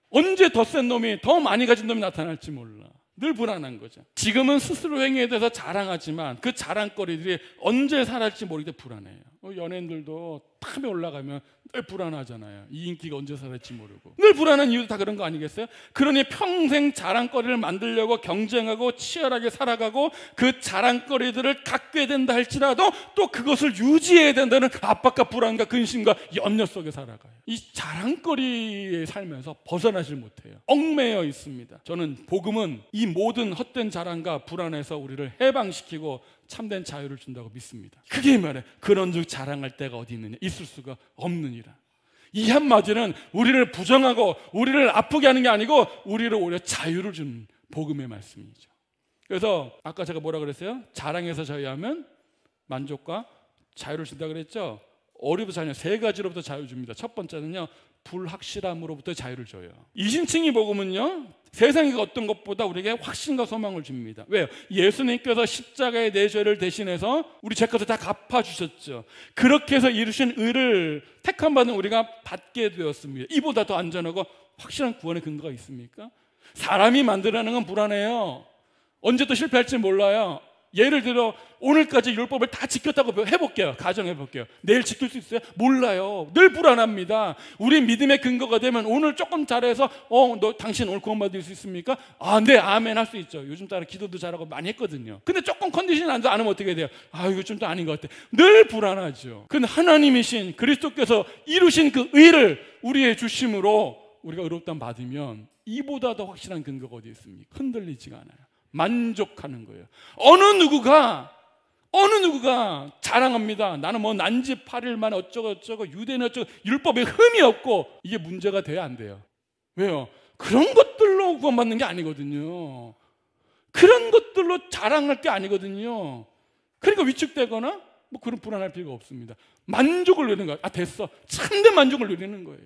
언제 더 센 놈이, 더 많이 가진 놈이 나타날지 몰라. 늘 불안한 거죠. 지금은 스스로 행위에 대해서 자랑하지만 그 자랑거리들이 언제 사라질지 모르기 때문에 불안해요. 연예인들도 탑에 올라가면 늘 불안하잖아요. 이 인기가 언제 사라질지 모르고. 늘 불안한 이유도 다 그런 거 아니겠어요? 그러니 평생 자랑거리를 만들려고 경쟁하고 치열하게 살아가고 그 자랑거리들을 갖게 된다 할지라도 또 그것을 유지해야 된다는 압박과 불안과 근심과 염려 속에 살아가요. 이 자랑거리에 살면서 벗어나질 못해요. 얽매여 있습니다. 저는 복음은 이 모든 헛된 자랑과 불안에서 우리를 해방시키고 참된 자유를 준다고 믿습니다. 그게 말해. 그런즉 자랑할 때가 어디 있느냐? 있을 수가 없느니라. 이 한마디는 우리를 부정하고 우리를 아프게 하는 게 아니고 우리를 오히려 자유를 주는 복음의 말씀이죠. 그래서 아까 제가 뭐라 그랬어요? 자랑에서 자유하면 만족과 자유를 준다 그랬죠. 어리부터 자유, 세 가지로부터 자유 줍니다. 첫 번째는요, 불확실함으로부터 자유를 줘요. 이신칭의 복음은요, 세상의 어떤 것보다 우리에게 확신과 소망을 줍니다. 왜요? 예수님께서 십자가의 내 죄를 대신해서 우리 죄 것을 다 갚아주셨죠. 그렇게 해서 이루신 의를 택함 받은 우리가 받게 되었습니다. 이보다 더 안전하고 확실한 구원의 근거가 있습니까? 사람이 만들어내는 건 불안해요. 언제 또 실패할지 몰라요. 예를 들어 오늘까지 율법을 다 지켰다고 해볼게요. 가정해볼게요. 내일 지킬 수 있어요? 몰라요. 늘 불안합니다. 우리 믿음의 근거가 되면 오늘 조금 잘해서 너 당신 오늘 구원받을 수 있습니까? 네, 아멘 할 수 있죠. 요즘 따라 기도도 잘하고 많이 했거든요. 근데 조금 컨디션이 안 좋으면 어떻게 돼요? 이거 좀 또 아닌 것 같아. 늘 불안하죠. 근데 하나님이신 그리스도께서 이루신 그 의를 우리의 주심으로 우리가 의롭다함 받으면 이보다 더 확실한 근거가 어디 있습니까? 흔들리지가 않아요. 만족하는 거예요. 어느 누구가 자랑합니다. 나는 뭐 난지 8일 만에 어쩌고 유대인 어쩌고 율법에 흠이 없고, 이게 문제가 돼야 안 돼요. 왜요? 그런 것들로 구원받는 게 아니거든요. 그런 것들로 자랑할 게 아니거든요. 그러니까 위축되거나 뭐 그런 불안할 필요가 없습니다. 만족을 누리는 거예요. 됐어. 참된 만족을 누리는 거예요.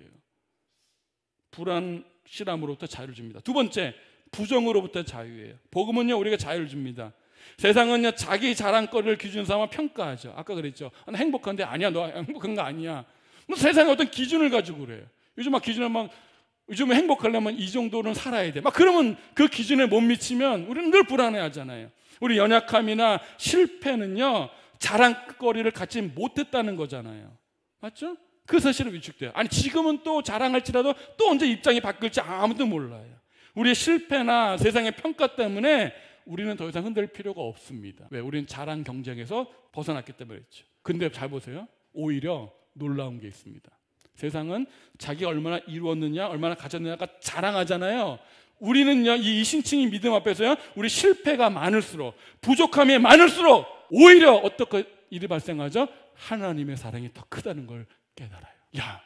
불안실함으로부터 자유를 줍니다. 두 번째, 부정으로부터 자유예요. 복음은요, 우리가 자유를 줍니다. 세상은요, 자기 자랑거리를 기준 삼아 평가하죠. 아까 그랬죠. 나 행복한데. 아니야, 너 행복한 거 아니야. 뭐 세상에 어떤 기준을 가지고 그래요. 요즘 막 기준을 요즘 행복하려면 이 정도는 살아야 돼. 그러면 그 기준에 못 미치면 우리는 늘 불안해하잖아요. 우리 연약함이나 실패는요, 자랑거리를 갖지 못했다는 거잖아요. 맞죠? 그 사실은 위축돼요. 지금은 또 자랑할지라도 또 언제 입장이 바뀔지 아무도 몰라요. 우리의 실패나 세상의 평가 때문에 우리는 더 이상 흔들 필요가 없습니다. 왜? 우리는 자랑 경쟁에서 벗어났기 때문에 그렇죠. 근데 잘 보세요. 오히려 놀라운 게 있습니다. 세상은 자기가 얼마나 이루었느냐, 얼마나 가졌느냐가 자랑하잖아요. 우리는요, 이 이신칭의 믿음 앞에서요, 우리 실패가 많을수록, 부족함이 많을수록 오히려 어떻게 일이 발생하죠? 하나님의 사랑이 더 크다는 걸 깨달아요.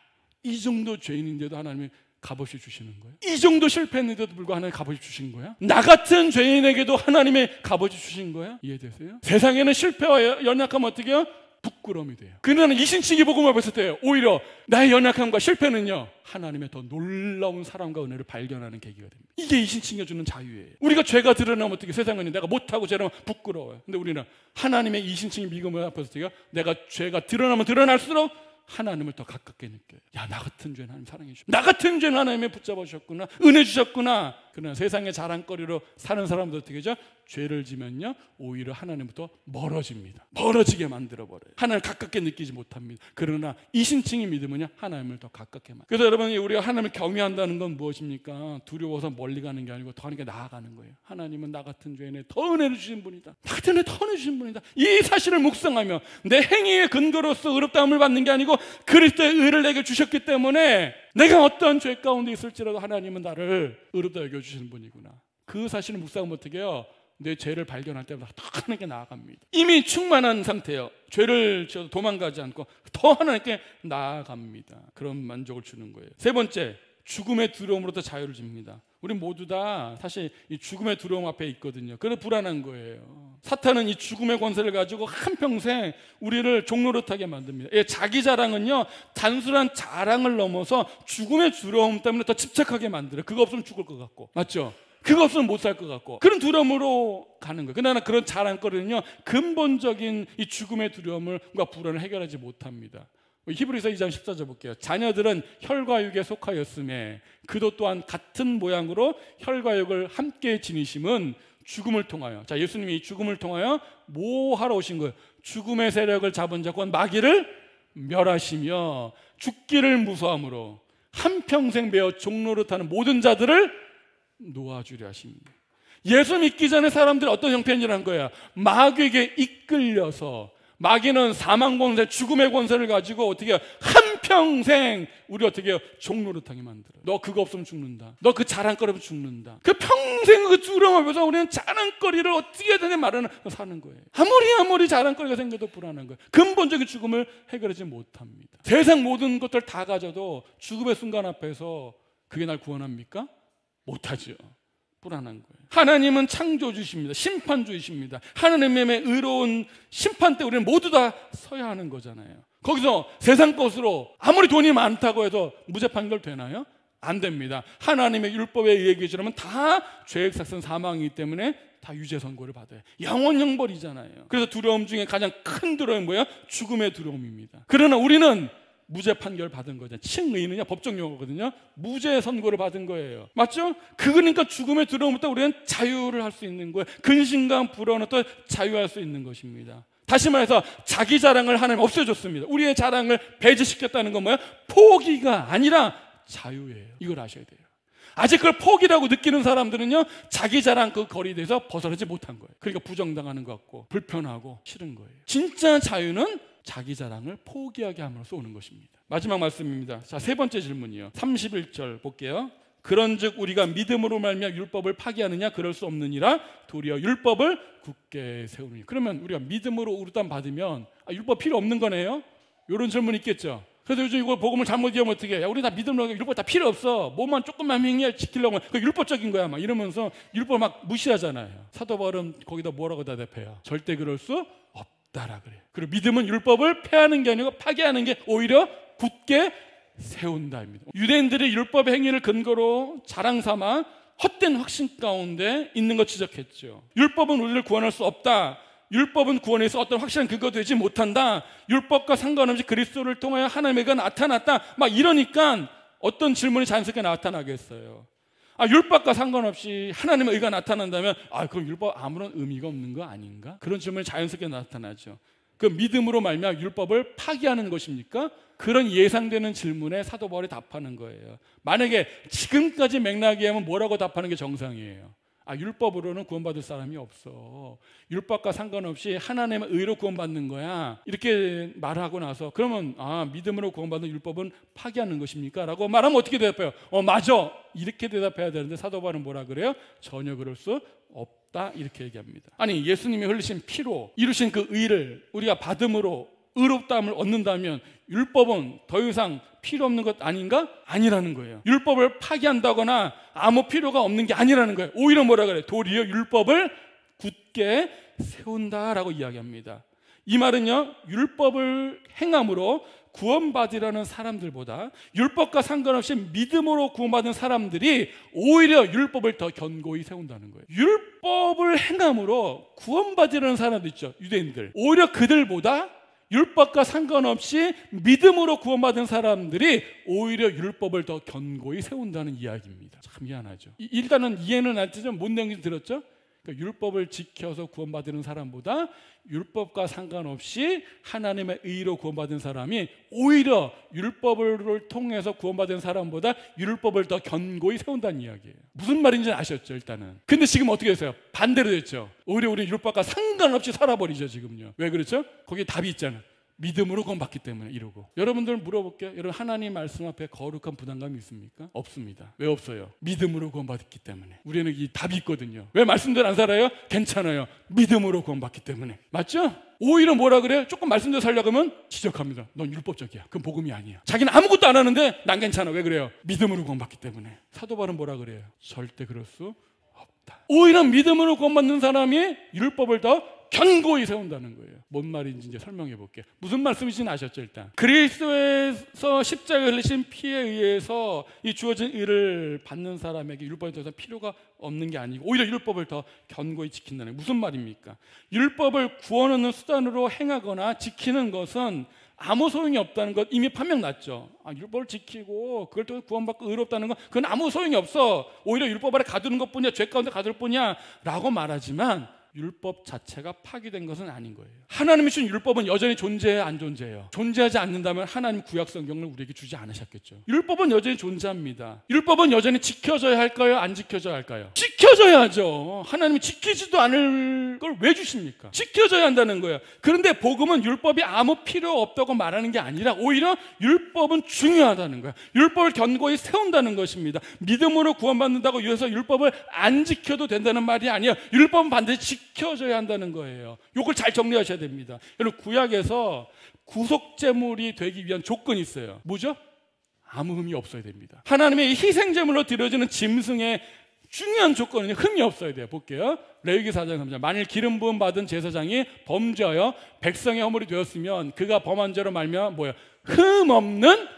이 정도 죄인인데도 하나님이 값없이 주시는 거예요? 이 정도 실패했는데도 불구하고 하나님이 값없이 주신 거야? 나 같은 죄인에게도 하나님이 값없이 주신 거야? 이해되세요? 세상에는 실패와 연약하면 어떻게 해요? 부끄러움이 돼요. 그러나 이신칭의 복음을 봤을 때 오히려 나의 연약함과 실패는요, 하나님의 더 놀라운 사랑과 은혜를 발견하는 계기가 됩니다. 이게 이신칭이 주는 자유예요. 우리가 죄가 드러나면 어떻게, 세상은 내가 못하고 죄라면 부끄러워요. 근데 우리는 하나님의 이신칭의 믿음을 앞에서 어떻게, 내가 죄가 드러나면 드러날수록 하나님을 더 가깝게 느껴요. 나 같은 죄는 하나님 사랑해 주셨구나. 나 같은 죄는 하나님이 붙잡아 주셨구나. 은혜 주셨구나. 그러나 세상의 자랑거리로 사는 사람도 어떻게 하죠? 죄를 지면요, 오히려 하나님부터 멀어집니다. 멀어지게 만들어버려요. 하나님을 가깝게 느끼지 못합니다. 그러나 이신칭의 믿음은요, 하나님을 더 가깝게 만들어요. 그래서 여러분, 우리가 하나님을 경외한다는 건 무엇입니까? 두려워서 멀리 가는 게 아니고 더 하나님께 나아가는 거예요. 하나님은 나 같은 죄인에 더 은혜를 주신 분이다. 나 같은 죄인에 더 은혜 주신 분이다. 이 사실을 묵상하며 내 행위의 근거로서 의롭다함을 받는 게 아니고 그리스도의 의를 내게 주셨기 때문에 내가 어떤 죄 가운데 있을지라도 하나님은 나를 의롭다 여겨주시는 분이구나. 그 사실을 묵상하면 어떻게 해요? 내 죄를 발견할 때마다 더 하나님께 나아갑니다. 이미 충만한 상태예요. 죄를 지어도 도망가지 않고 더 하나님께 나아갑니다. 그런 만족을 주는 거예요. 세 번째, 죽음의 두려움으로부터 자유를 줍니다. 우리 모두 다 사실 이 죽음의 두려움 앞에 있거든요. 그래서 불안한 거예요. 사탄은 이 죽음의 권세를 가지고 한평생 우리를 종노릇하게 만듭니다. 자기 자랑은요, 단순한 자랑을 넘어서 죽음의 두려움 때문에 더 집착하게 만들어요. 그거 없으면 죽을 것 같고, 맞죠? 그거 없으면 못 살 것 같고, 그런 두려움으로 가는 거예요. 그러나 그런 자랑거리는요, 근본적인 이 죽음의 두려움과 불안을 해결하지 못합니다. 히브리서 2장 14절 볼게요. 자녀들은 혈과 육에 속하였음에 그도 또한 같은 모양으로 혈과 육을 함께 지니심은 죽음을 통하여, 예수님이 이 죽음을 통하여 뭐 하러 오신 거예요? 죽음의 세력을 잡은 자와 마귀를 멸하시며 죽기를 무서함으로 한평생 배어 종노릇하는 모든 자들을 놓아주려 하십니다. 예수 믿기 전에 사람들이 어떤 형편이라는 거야? 마귀에게 이끌려서, 마귀는 사망 권세, 죽음의 권세를 가지고 어떻게 해요? 한평생 우리 어떻게 해요? 종노릇하게 만들어. 너 그거 없으면 죽는다. 너 그 자랑거리면 죽는다. 그 평생 그 두려움 앞에서 우리는 자랑거리를 어떻게든 말하는 사는 거예요. 아무리 자랑거리가 생겨도 불안한 거예요. 근본적인 죽음을 해결하지 못합니다. 세상 모든 것들 다 가져도 죽음의 순간 앞에서 그게 날 구원합니까? 못하죠. 불안한 거예요. 하나님은 창조주십니다. 심판주이십니다. 하나님의 의로운 심판 때 우리는 모두 다 서야 하는 거잖아요. 거기서 세상 것으로 아무리 돈이 많다고 해도 무죄 판결 되나요? 안 됩니다. 하나님의 율법에 의해 기준하면 다 죄의 삭은 사망이기 때문에 다 유죄 선고를 받아요. 영원 형벌이잖아요. 그래서 두려움 중에 가장 큰 두려움이 뭐예요? 죽음의 두려움입니다. 그러나 우리는 무죄 판결 받은 거죠. 칭의는요, 법적 용어거든요. 무죄 선고를 받은 거예요. 맞죠? 그러니까 죽음의 두려움부터 우리는 자유를 할 수 있는 거예요. 근심과 불안부터 자유할 수 있는 것입니다. 다시 말해서 자기 자랑을 하나님 없애줬습니다. 우리의 자랑을 배제시켰다는 건 뭐예요? 포기가 아니라 자유예요. 이걸 아셔야 돼요. 아직 그걸 포기라고 느끼는 사람들은요, 자기 자랑 그 거리에서 벗어나지 못한 거예요. 그러니까 부정당하는 것 같고 불편하고 싫은 거예요. 진짜 자유는 자기 자랑을 포기하게 함으로써 오는 것입니다. 마지막 말씀입니다. 자, 세 번째 질문이요. 31절 볼게요. 그런즉 우리가 믿음으로 말미암아 율법을 파기하느냐? 그럴 수 없느니라. 도리어 율법을 굳게 세우느니. 그러면 우리가 믿음으로 의롭다함 받으면 율법 필요 없는 거네요? 이런 질문이 있겠죠. 그래서 요즘 이거 복음을 잘못 이해하면 어떻게 해? 야, 우리 다 믿음으로 율법 다 필요 없어. 뭐만 조금만 행위해 지키려고 그 율법적인 거야 막 이러면서 율법 막 무시하잖아요. 사도 바울은 거기다 뭐라고 대답해요? 절대 그럴 수 없다. 없다라 그래요. 그리고 믿음은 율법을 폐하는 게 아니고 파괴하는 게 오히려 굳게 세운다입니다. 유대인들이 율법의 행위를 근거로 자랑 삼아 헛된 확신 가운데 있는 것 지적했죠. 율법은 우리를 구원할 수 없다. 율법은 구원에서 어떤 확실한 근거가 되지 못한다. 율법과 상관없이 그리스도를 통하여 하나님의 의가 나타났다. 막 이러니까 어떤 질문이 자연스럽게 나타나겠어요. 율법과 상관없이 하나님의 의가 나타난다면 그럼 율법 아무런 의미가 없는 거 아닌가? 그런 질문이 자연스럽게 나타나죠. 그 믿음으로 말미암아 율법을 파기하는 것입니까? 그런 예상되는 질문에 사도 바울이 답하는 거예요. 만약에 지금까지 맥락에 하면 뭐라고 답하는 게 정상이에요? 율법으로는 구원받을 사람이 없어. 율법과 상관없이 하나님의 의로 구원받는 거야. 이렇게 말하고 나서 그러면 믿음으로 구원받는 율법은 파기하는 것입니까? 라고 말하면 어떻게 대답해요? 맞아. 이렇게 대답해야 되는데 사도 바울은 뭐라 그래요? 전혀 그럴 수 없다. 이렇게 얘기합니다. 아니, 예수님이 흘리신 피로 이루신 그 의를 우리가 받음으로 의롭다함을 얻는다면 율법은 더 이상 필요 없는 것 아닌가? 아니라는 거예요. 율법을 파기한다거나 아무 필요가 없는 게 아니라는 거예요. 오히려 뭐라 그래요? 도리어 율법을 굳게 세운다라고 이야기합니다. 이 말은요, 율법을 행함으로 구원받으려는 사람들보다 율법과 상관없이 믿음으로 구원받은 사람들이 오히려 율법을 더 견고히 세운다는 거예요. 율법을 행함으로 구원받으려는 사람들 있죠, 유대인들. 오히려 그들보다 율법과 상관없이 믿음으로 구원받은 사람들이 오히려 율법을 더 견고히 세운다는 이야기입니다. 참 희한하죠. 일단은 이해는 안 되죠. 뭔 내용인지 들었죠? 그러니까 율법을 지켜서 구원받는 사람보다 율법과 상관없이 하나님의 의로 구원받은 사람이 오히려 율법을 통해서 구원받은 사람보다 율법을 더 견고히 세운다는 이야기예요. 무슨 말인지 아셨죠, 일단은. 근데 지금 어떻게 됐어요? 반대로 됐죠. 오히려 우리 율법과 상관없이 살아버리죠, 지금요. 왜 그렇죠? 거기에 답이 있잖아요. 믿음으로 구원받기 때문에 이러고. 여러분들 물어볼게요. 여러분, 하나님 말씀 앞에 거룩한 부담감이 있습니까? 없습니다. 왜 없어요? 믿음으로 구원받기 때문에. 우리는 이 답이 있거든요. 왜 말씀대로 안 살아요? 괜찮아요. 믿음으로 구원받기 때문에. 맞죠? 오히려 뭐라 그래요? 조금 말씀대로 살려고 하면 지적합니다. 넌 율법적이야. 그건 복음이 아니야. 자기는 아무것도 안 하는데 난 괜찮아. 왜 그래요? 믿음으로 구원받기 때문에. 사도 바울은 뭐라 그래요? 절대 그럴 수 없다. 오히려 믿음으로 구원받는 사람이 율법을 더 견고히 세운다는 거예요. 뭔 말인지 이제 설명해 볼게요. 무슨 말씀이신지 아셨죠? 일단 그리스도에서 십자가에 흘리신 피에 의해서 이 주어진 의를 받는 사람에게 율법에 더 이상 필요가 없는 게 아니고 오히려 율법을 더 견고히 지킨다는 거예요. 무슨 말입니까? 율법을 구원 얻는 수단으로 행하거나 지키는 것은 아무 소용이 없다는 것 이미 판명 났죠. 율법을 지키고 그걸 통해 구원받고 의롭다는 건 그건 아무 소용이 없어. 오히려 율법 아래 가두는 것뿐이야. 죄 가운데 가둘 뿐이야 라고 말하지만 율법 자체가 파기된 것은 아닌 거예요. 하나님이 주신 율법은 여전히 존재해요, 안 존재해요? 존재하지 않는다면 하나님 구약 성경을 우리에게 주지 않으셨겠죠. 율법은 여전히 존재합니다. 율법은 여전히 지켜져야 할까요? 안 지켜져야 할까요? 지켜져야죠. 하나님이 지키지도 않을 걸 왜 주십니까? 지켜져야 한다는 거예요. 그런데 복음은 율법이 아무 필요 없다고 말하는 게 아니라 오히려 율법은 중요하다는 거예요. 율법을 견고히 세운다는 것입니다. 믿음으로 구원받는다고 해서 율법을 안 지켜도 된다는 말이 아니에요. 율법은 반드시 지켜져야 한다는 거예요. 이걸 잘 정리하셔야 됩니다. 여러분, 구약에서 구속제물이 되기 위한 조건이 있어요. 뭐죠? 아무 흠이 없어야 됩니다. 하나님의 희생제물로 드려지는 짐승의 중요한 조건은 흠이 없어야 돼요. 볼게요. 레위기 4장 3절. 만일 기름 부음 받은 제사장이 범죄하여 백성의 허물이 되었으면 그가 범한 죄로 말미암아 뭐예요? 흠 없는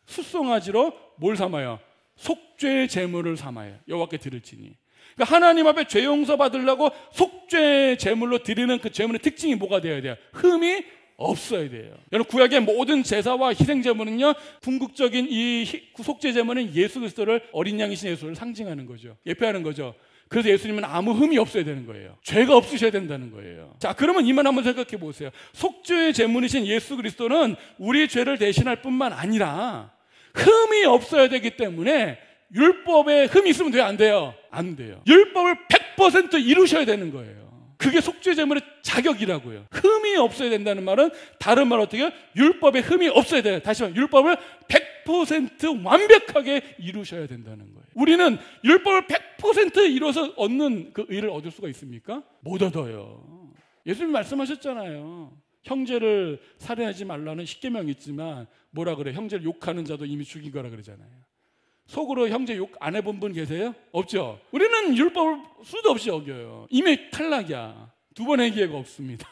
숫송아지로 뭘 삼아요? 속죄의 제물을 삼아요. 여호와께 드릴지니. 그러니까 하나님 앞에 죄 용서 받으려고 속죄 제물로 드리는 그 제물의 특징이 뭐가 되어야 돼요? 흠이 없어야 돼요. 여러분, 구약의 모든 제사와 희생 제물은요, 궁극적인 이 속죄 제물은 예수 그리스도를 어린 양이신 예수를 상징하는 거죠. 예표하는 거죠. 그래서 예수님은 아무 흠이 없어야 되는 거예요. 죄가 없으셔야 된다는 거예요. 자, 그러면 이만 한번 생각해 보세요. 속죄의 제물이신 예수 그리스도는 우리의 죄를 대신할 뿐만 아니라 흠이 없어야 되기 때문에 율법에 흠이 있으면 돼요? 안 돼요? 안 돼요. 율법을 100% 이루셔야 되는 거예요. 그게 속죄제물의 자격이라고요. 흠이 없어야 된다는 말은 다른 말 어떻게 해요? 율법에 흠이 없어야 돼요. 다시 말해, 율법을 100% 완벽하게 이루셔야 된다는 거예요. 우리는 율법을 100% 이뤄서 얻는 그 의를 얻을 수가 있습니까? 못 얻어요. 예수님이 말씀하셨잖아요. 형제를 살인하지 말라는 십계명이 있지만 뭐라 그래? 형제를 욕하는 자도 이미 죽인 거라 그러잖아요. 속으로 형제 욕 안 해본 분 계세요? 없죠? 우리는 율법을 수도 없이 어겨요. 이미 탈락이야. 두 번의 기회가 없습니다.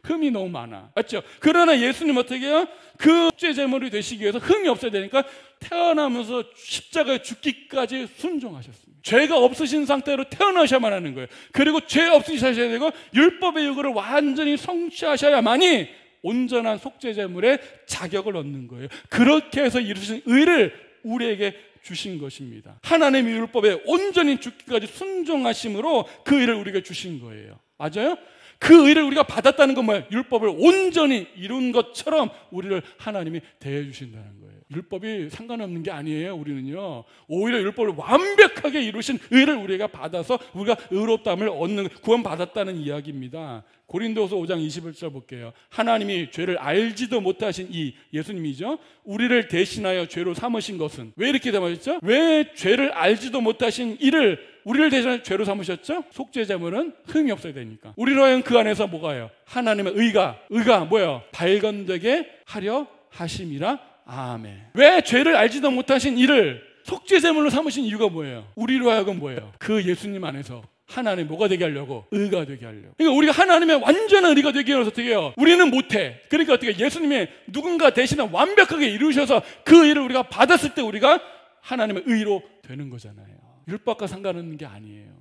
흠이 너무 많아. 맞죠? 그러나 예수님 어떻게 해요? 그 속죄제물이 되시기 위해서 흠이 없어야 되니까 태어나면서 십자가에 죽기까지 순종하셨습니다. 죄가 없으신 상태로 태어나셔야만 하는 거예요. 그리고 죄 없으셔야 되고 율법의 요구를 완전히 성취하셔야만이 온전한 속죄제물의 자격을 얻는 거예요. 그렇게 해서 이루신 의를 우리에게 주신 것입니다. 하나님의 율법에 온전히 죽기까지 순종하심으로 그 의를 우리에게 주신 거예요. 맞아요? 그 의를 우리가 받았다는 건 뭐예요? 율법을 온전히 이룬 것처럼 우리를 하나님이 대해 주신다는 거예요. 율법이 상관없는 게 아니에요. 우리는요, 오히려 율법을 완벽하게 이루신 의를 우리가 받아서 우리가 의롭다함을 얻는, 구원받았다는 이야기입니다. 고린도서 5장 21절 볼게요. 하나님이 죄를 알지도 못하신 이 예수님이죠, 우리를 대신하여 죄로 삼으신 것은, 왜 이렇게 삼으셨죠? 왜 죄를 알지도 못하신 이를 우리를 대신하여 죄로 삼으셨죠? 속죄제물은 흠이 없어야 되니까. 우리로 하여금 그 안에서 뭐가요? 하나님의 의가 뭐예요? 발견되게 하려 하심이라. 아멘. 왜 죄를 알지도 못하신 이를 속죄제물로 삼으신 이유가 뭐예요? 우리로 하여금 뭐예요? 그 예수님 안에서 하나님 뭐가 되게 하려고? 의가 되게 하려고. 그러니까 우리가 하나님의 완전한 의가 되기 위해서 어떻게 해요? 우리는 못해. 그러니까 어떻게, 예수님이 누군가 대신에 완벽하게 이루셔서 그 의를 우리가 받았을 때 우리가 하나님의 의로 되는 거잖아요. 율법과 상관없는 게 아니에요.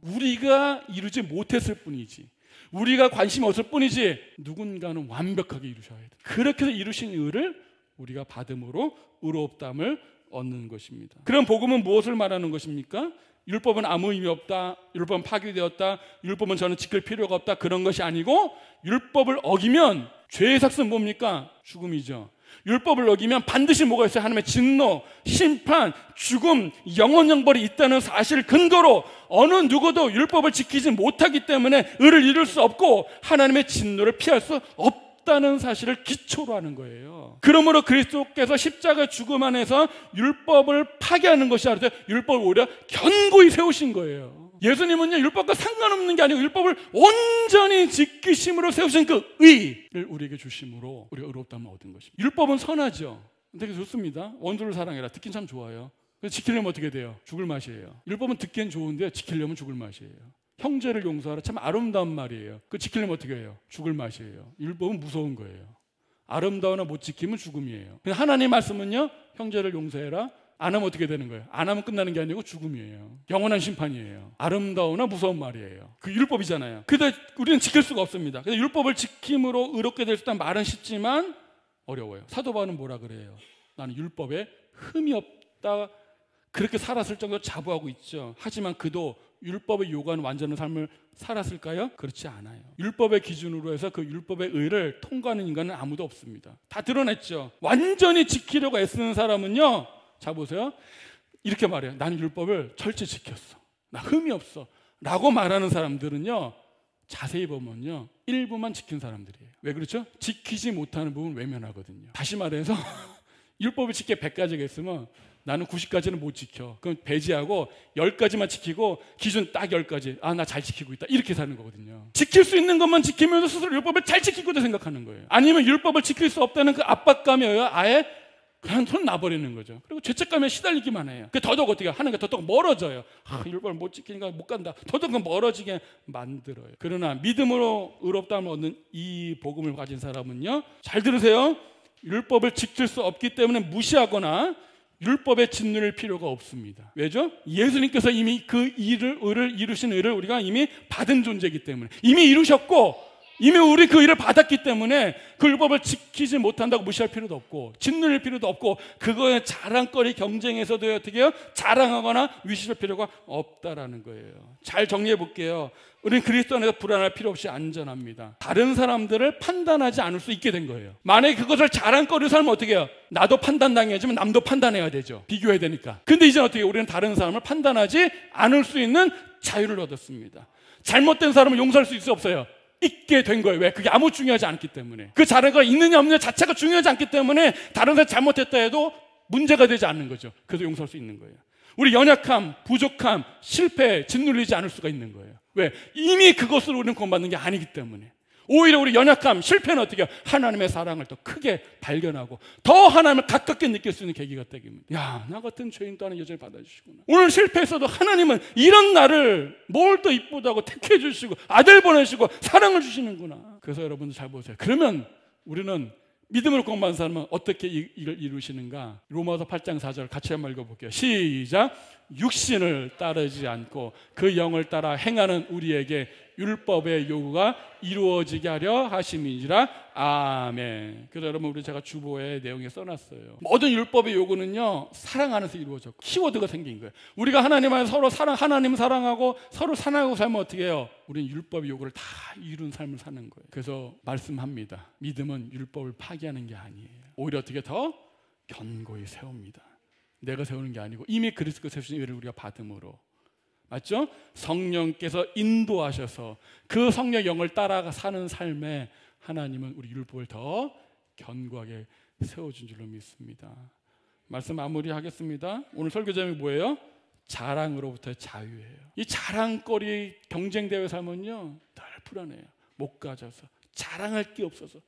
우리가 이루지 못했을 뿐이지, 우리가 관심이 없을 뿐이지, 누군가는 완벽하게 이루셔야 돼요. 그렇게 해서 이루신 의를 우리가 받음으로 의롭다함을 얻는 것입니다. 그럼 복음은 무엇을 말하는 것입니까? 율법은 아무 의미 없다, 율법은 파기되었다, 율법은 저는 지킬 필요가 없다, 그런 것이 아니고, 율법을 어기면 죄의 삭은 뭡니까? 죽음이죠. 율법을 어기면 반드시 뭐가 있어요? 하나님의 진노, 심판, 죽음, 영원 형벌이 있다는 사실을 근거로 어느 누구도 율법을 지키지 못하기 때문에 의를 이룰 수 없고 하나님의 진노를 피할 수 없다는 사실을 기초로 하는 거예요. 그러므로 그리스도께서 십자가 죽음 안에서 율법을 파괴하는 것이 아니라 율법을 오히려 견고히 세우신 거예요. 예수님은요, 율법과 상관없는 게 아니고 율법을 온전히 지키심으로 세우신 그 의를 우리에게 주심으로 우리가 의롭다함을 얻은 것입니다. 율법은 선하죠. 되게 좋습니다. 원수를 사랑해라, 듣긴 참 좋아요. 그래서 지키려면 어떻게 돼요? 죽을 맛이에요. 율법은 듣기엔 좋은데 지키려면 죽을 맛이에요. 형제를 용서하라, 참 아름다운 말이에요. 그 지키려면 어떻게 해요? 죽을 맛이에요. 율법은 무서운 거예요. 아름다우나 못 지키면 죽음이에요. 하나님 말씀은요, 형제를 용서해라, 안 하면 어떻게 되는 거예요? 안 하면 끝나는 게 아니고 죽음이에요. 영원한 심판이에요. 아름다우나 무서운 말이에요. 그 율법이잖아요. 근데 우리는 지킬 수가 없습니다. 그래서 율법을 지킴으로 의롭게 될 수 있다는 말은 쉽지만 어려워요. 사도 바울은 뭐라 그래요? 나는 율법에 흠이 없다, 그렇게 살았을 정도로 자부하고 있죠. 하지만 그도 율법의 요구하는 완전한 삶을 살았을까요? 그렇지 않아요. 율법의 기준으로 해서 그 율법의 의를 통과하는 인간은 아무도 없습니다. 다 드러냈죠. 완전히 지키려고 애쓰는 사람은요, 자 보세요, 이렇게 말해요. 나는 율법을 철저히 지켰어, 나 흠이 없어 라고 말하는 사람들은요, 자세히 보면요, 일부만 지킨 사람들이에요. 왜 그렇죠? 지키지 못하는 부분 외면하거든요. 다시 말해서 율법을 지키게 100가지가 있으면 나는 90가지는 못 지켜. 그럼 배제하고 10가지만 지키고 기준 딱 10가지. 아, 나 잘 지키고 있다. 이렇게 사는 거거든요. 지킬 수 있는 것만 지키면서 스스로 율법을 잘 지키고 있다 생각하는 거예요. 아니면 율법을 지킬 수 없다는 그 압박감이 아예 그냥 손 놔버리는 거죠. 그리고 죄책감에 시달리기만 해요. 그 더더욱 어떻게 하는가, 더더욱 멀어져요. 율법을 못 지키니까 못 간다. 더더욱 멀어지게 만들어요. 그러나 믿음으로 의롭다함을 얻는 이 복음을 가진 사람은요, 잘 들으세요, 율법을 지킬 수 없기 때문에 무시하거나 율법의 짓누를 필요가 없습니다. 왜죠? 예수님께서 이미 그 의를 이루신 의를 우리가 이미 받은 존재이기 때문에, 이미 이루셨고 이미 우리 그 일을 받았기 때문에 그 율법을 지키지 못한다고 무시할 필요도 없고 짓눌릴 필요도 없고 그거에 자랑거리 경쟁에서도 어떻게 해요? 자랑하거나 위시할 필요가 없다라는 거예요. 잘 정리해 볼게요. 우리는 그리스도 안에서 불안할 필요 없이 안전합니다. 다른 사람들을 판단하지 않을 수 있게 된 거예요. 만약에 그것을 자랑거리로 살면 어떻게 해요? 나도 판단당해야지만 남도 판단해야 되죠. 비교해야 되니까. 근데 이제 어떻게 해요? 우리는 다른 사람을 판단하지 않을 수 있는 자유를 얻었습니다. 잘못된 사람을 용서할 수 있어 없어요? 있게 된 거예요. 왜? 그게 아무 중요하지 않기 때문에. 그 자료가 있느냐 없느냐 자체가 중요하지 않기 때문에 다른 사람이 잘못했다 해도 문제가 되지 않는 거죠. 그래서 용서할 수 있는 거예요. 우리 연약함, 부족함, 실패, 짓눌리지 않을 수가 있는 거예요. 왜? 이미 그것으로 우리는 구원받는 게 아니기 때문에. 오히려 우리 연약함, 실패는 어떻게 해요? 하나님의 사랑을 더 크게 발견하고 더 하나님을 가깝게 느낄 수 있는 계기가 되기입니다. 야, 나 같은 죄인 또한 여전히 받아주시구나. 오늘 실패했어도 하나님은 이런 나를 뭘 더 이쁘다고 택해 주시고 아들 보내시고 사랑을 주시는구나. 그래서 여러분들 잘 보세요. 그러면 우리는 믿음으로 공부한 사람은 어떻게 이걸 이루시는가? 로마서 8장 4절 같이 한번 읽어볼게요. 시작. 육신을 따르지 않고 그 영을 따라 행하는 우리에게 율법의 요구가 이루어지게 하려 하심이니라. 아멘. 그래서 여러분, 우리 제가 주보에 내용에 써놨어요. 모든 율법의 요구는요, 사랑 안에서 이루어졌고 키워드가 생긴 거예요. 우리가 하나님 안에서 서로 하나님 사랑하고 서로 사랑하고 살면 어떻게 해요? 우리는 율법의 요구를 다 이룬 삶을 사는 거예요. 그래서 말씀합니다. 믿음은 율법을 파기하는 게 아니에요. 오히려 어떻게 더 견고히 세웁니다. 내가 세우는 게 아니고 이미 그리스도가 세우신 은혜를 우리가 받음으로, 맞죠? 성령께서 인도하셔서 그 성령 영을 따라 사는 삶에 하나님은 우리 율법을 더 견고하게 세워준 줄로 믿습니다. 말씀 마무리하겠습니다. 오늘 설교 제목이 뭐예요? 자랑으로부터의 자유예요. 이 자랑거리 경쟁대회 삶은요, 늘 불안해요. 못 가져서 자랑할 게 없어서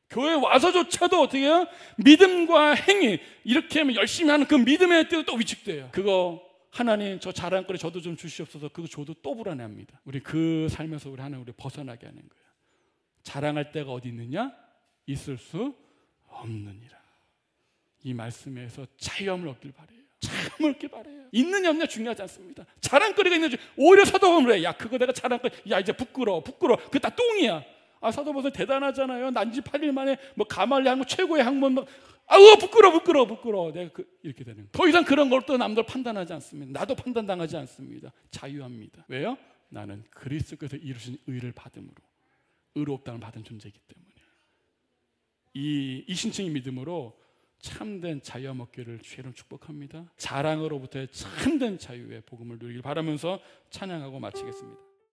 교회 와서조차도 어떻게 해요? 믿음과 행위 이렇게 하면 열심히 하는 그 믿음의 뜻도 또 위축돼요. 그거 하나님 저 자랑거리 저도 좀 주시옵소서. 그거 줘도 또 불안해합니다. 우리 그 삶에서 우리 하나님 우리 벗어나게 하는 거예요. 자랑할 데가 어디 있느냐? 있을 수 없느니라. 이 말씀에서 자유함을 얻길 바래요. 자유함을 얻길 바래요. 있느냐 없느냐 중요하지 않습니다. 자랑거리가 있는지 오히려 사도 바울은 그래. 야, 그거 내가 자랑거리. 야, 이제 부끄러워. 그거 다 똥이야. 아, 사도 바울 대단하잖아요. 난지 8일 만에 뭐 가말리 하는 거 최고의 학문 뭐, 아우 부끄러워. 내가 이렇게 되는 거예요. 더 이상 그런 걸 또 남들 판단하지 않습니다. 나도 판단당하지 않습니다. 자유합니다. 왜요? 나는 그리스도께서 이루신 의를 받음으로 의롭다는 받은 존재이기 때문에 이 신층의 믿음으로 참된 자유함 얻기를 주의로 축복합니다. 자랑으로부터의 참된 자유의 복음을 누리길 바라면서 찬양하고 마치겠습니다.